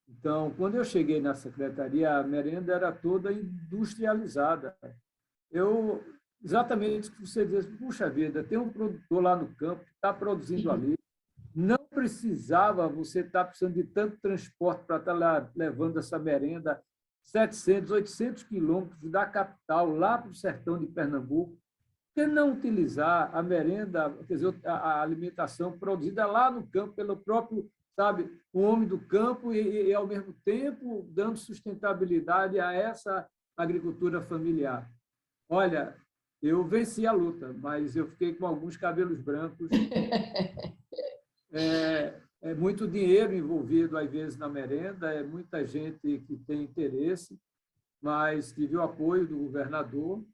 Então, quando eu cheguei na secretaria, a merenda era toda industrializada. Exatamente o que você diz, puxa vida, tem um produtor lá no campo que está produzindo ali, não precisava você estar precisando de tanto transporte para estar lá levando essa merenda 700, 800 quilômetros da capital, lá para o sertão de Pernambuco. Por que não utilizar a merenda, quer dizer, a alimentação produzida lá no campo pelo próprio, sabe, o homem do campo e ao mesmo tempo, dando sustentabilidade a essa agricultura familiar? Olha, eu venci a luta, mas eu fiquei com alguns cabelos brancos. É muito dinheiro envolvido, às vezes, na merenda, é muita gente que tem interesse, mas tive o apoio do governador,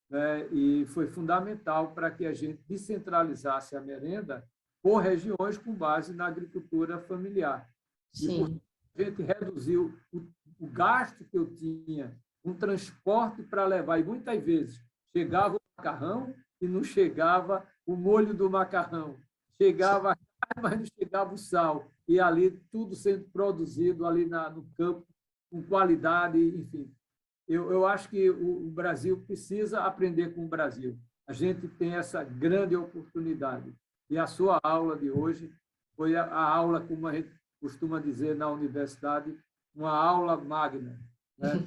né, e foi fundamental para que a gente descentralizasse a merenda por regiões com base na agricultura familiar. Sim. E, portanto, a gente reduziu o gasto que eu tinha, um transporte para levar, e muitas vezes chegava o macarrão e não chegava o molho do macarrão, chegava a carne, mas não chegava o sal, e ali tudo sendo produzido ali no campo, com qualidade, enfim. Eu acho que o Brasil precisa aprender com o Brasil. A gente tem essa grande oportunidade. E a sua aula de hoje foi a aula, como a gente costuma dizer na universidade, uma aula magna, né?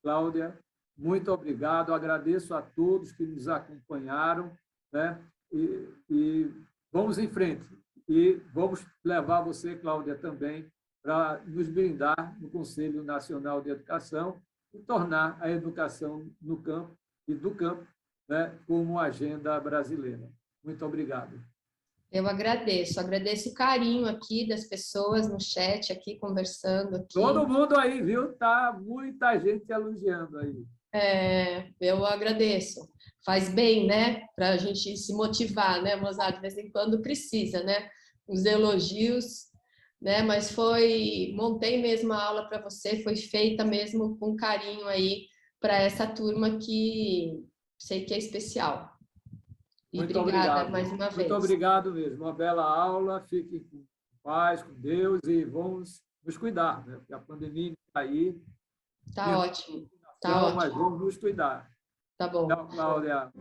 Cláudia, muito obrigado. Agradeço a todos que nos acompanharam, né? E vamos em frente. E vamos levar você, Cláudia, também para nos brindar no Conselho Nacional de Educação e tornar a educação no campo e do campo, né, como agenda brasileira. Muito obrigado. Eu agradeço o carinho aqui das pessoas no chat, aqui conversando. Aqui. Todo mundo aí, viu? Tá muita gente elogiando aí. Eu agradeço. Faz bem, né? Para a gente se motivar, né, Mozart? De vez em quando precisa, né? Os elogios, né? Mas montei mesmo a aula para você, foi feita mesmo com carinho aí para essa turma que sei que é especial. E muito obrigada obrigado. Mais uma vez. Muito obrigado mesmo. Uma bela aula. Fiquem com paz, com Deus e vamos nos cuidar, né? Porque a pandemia está aí. Tá ótimo. Tá ótimo. Mas vamos nos cuidar. Tá bom. Tchau, Cláudia.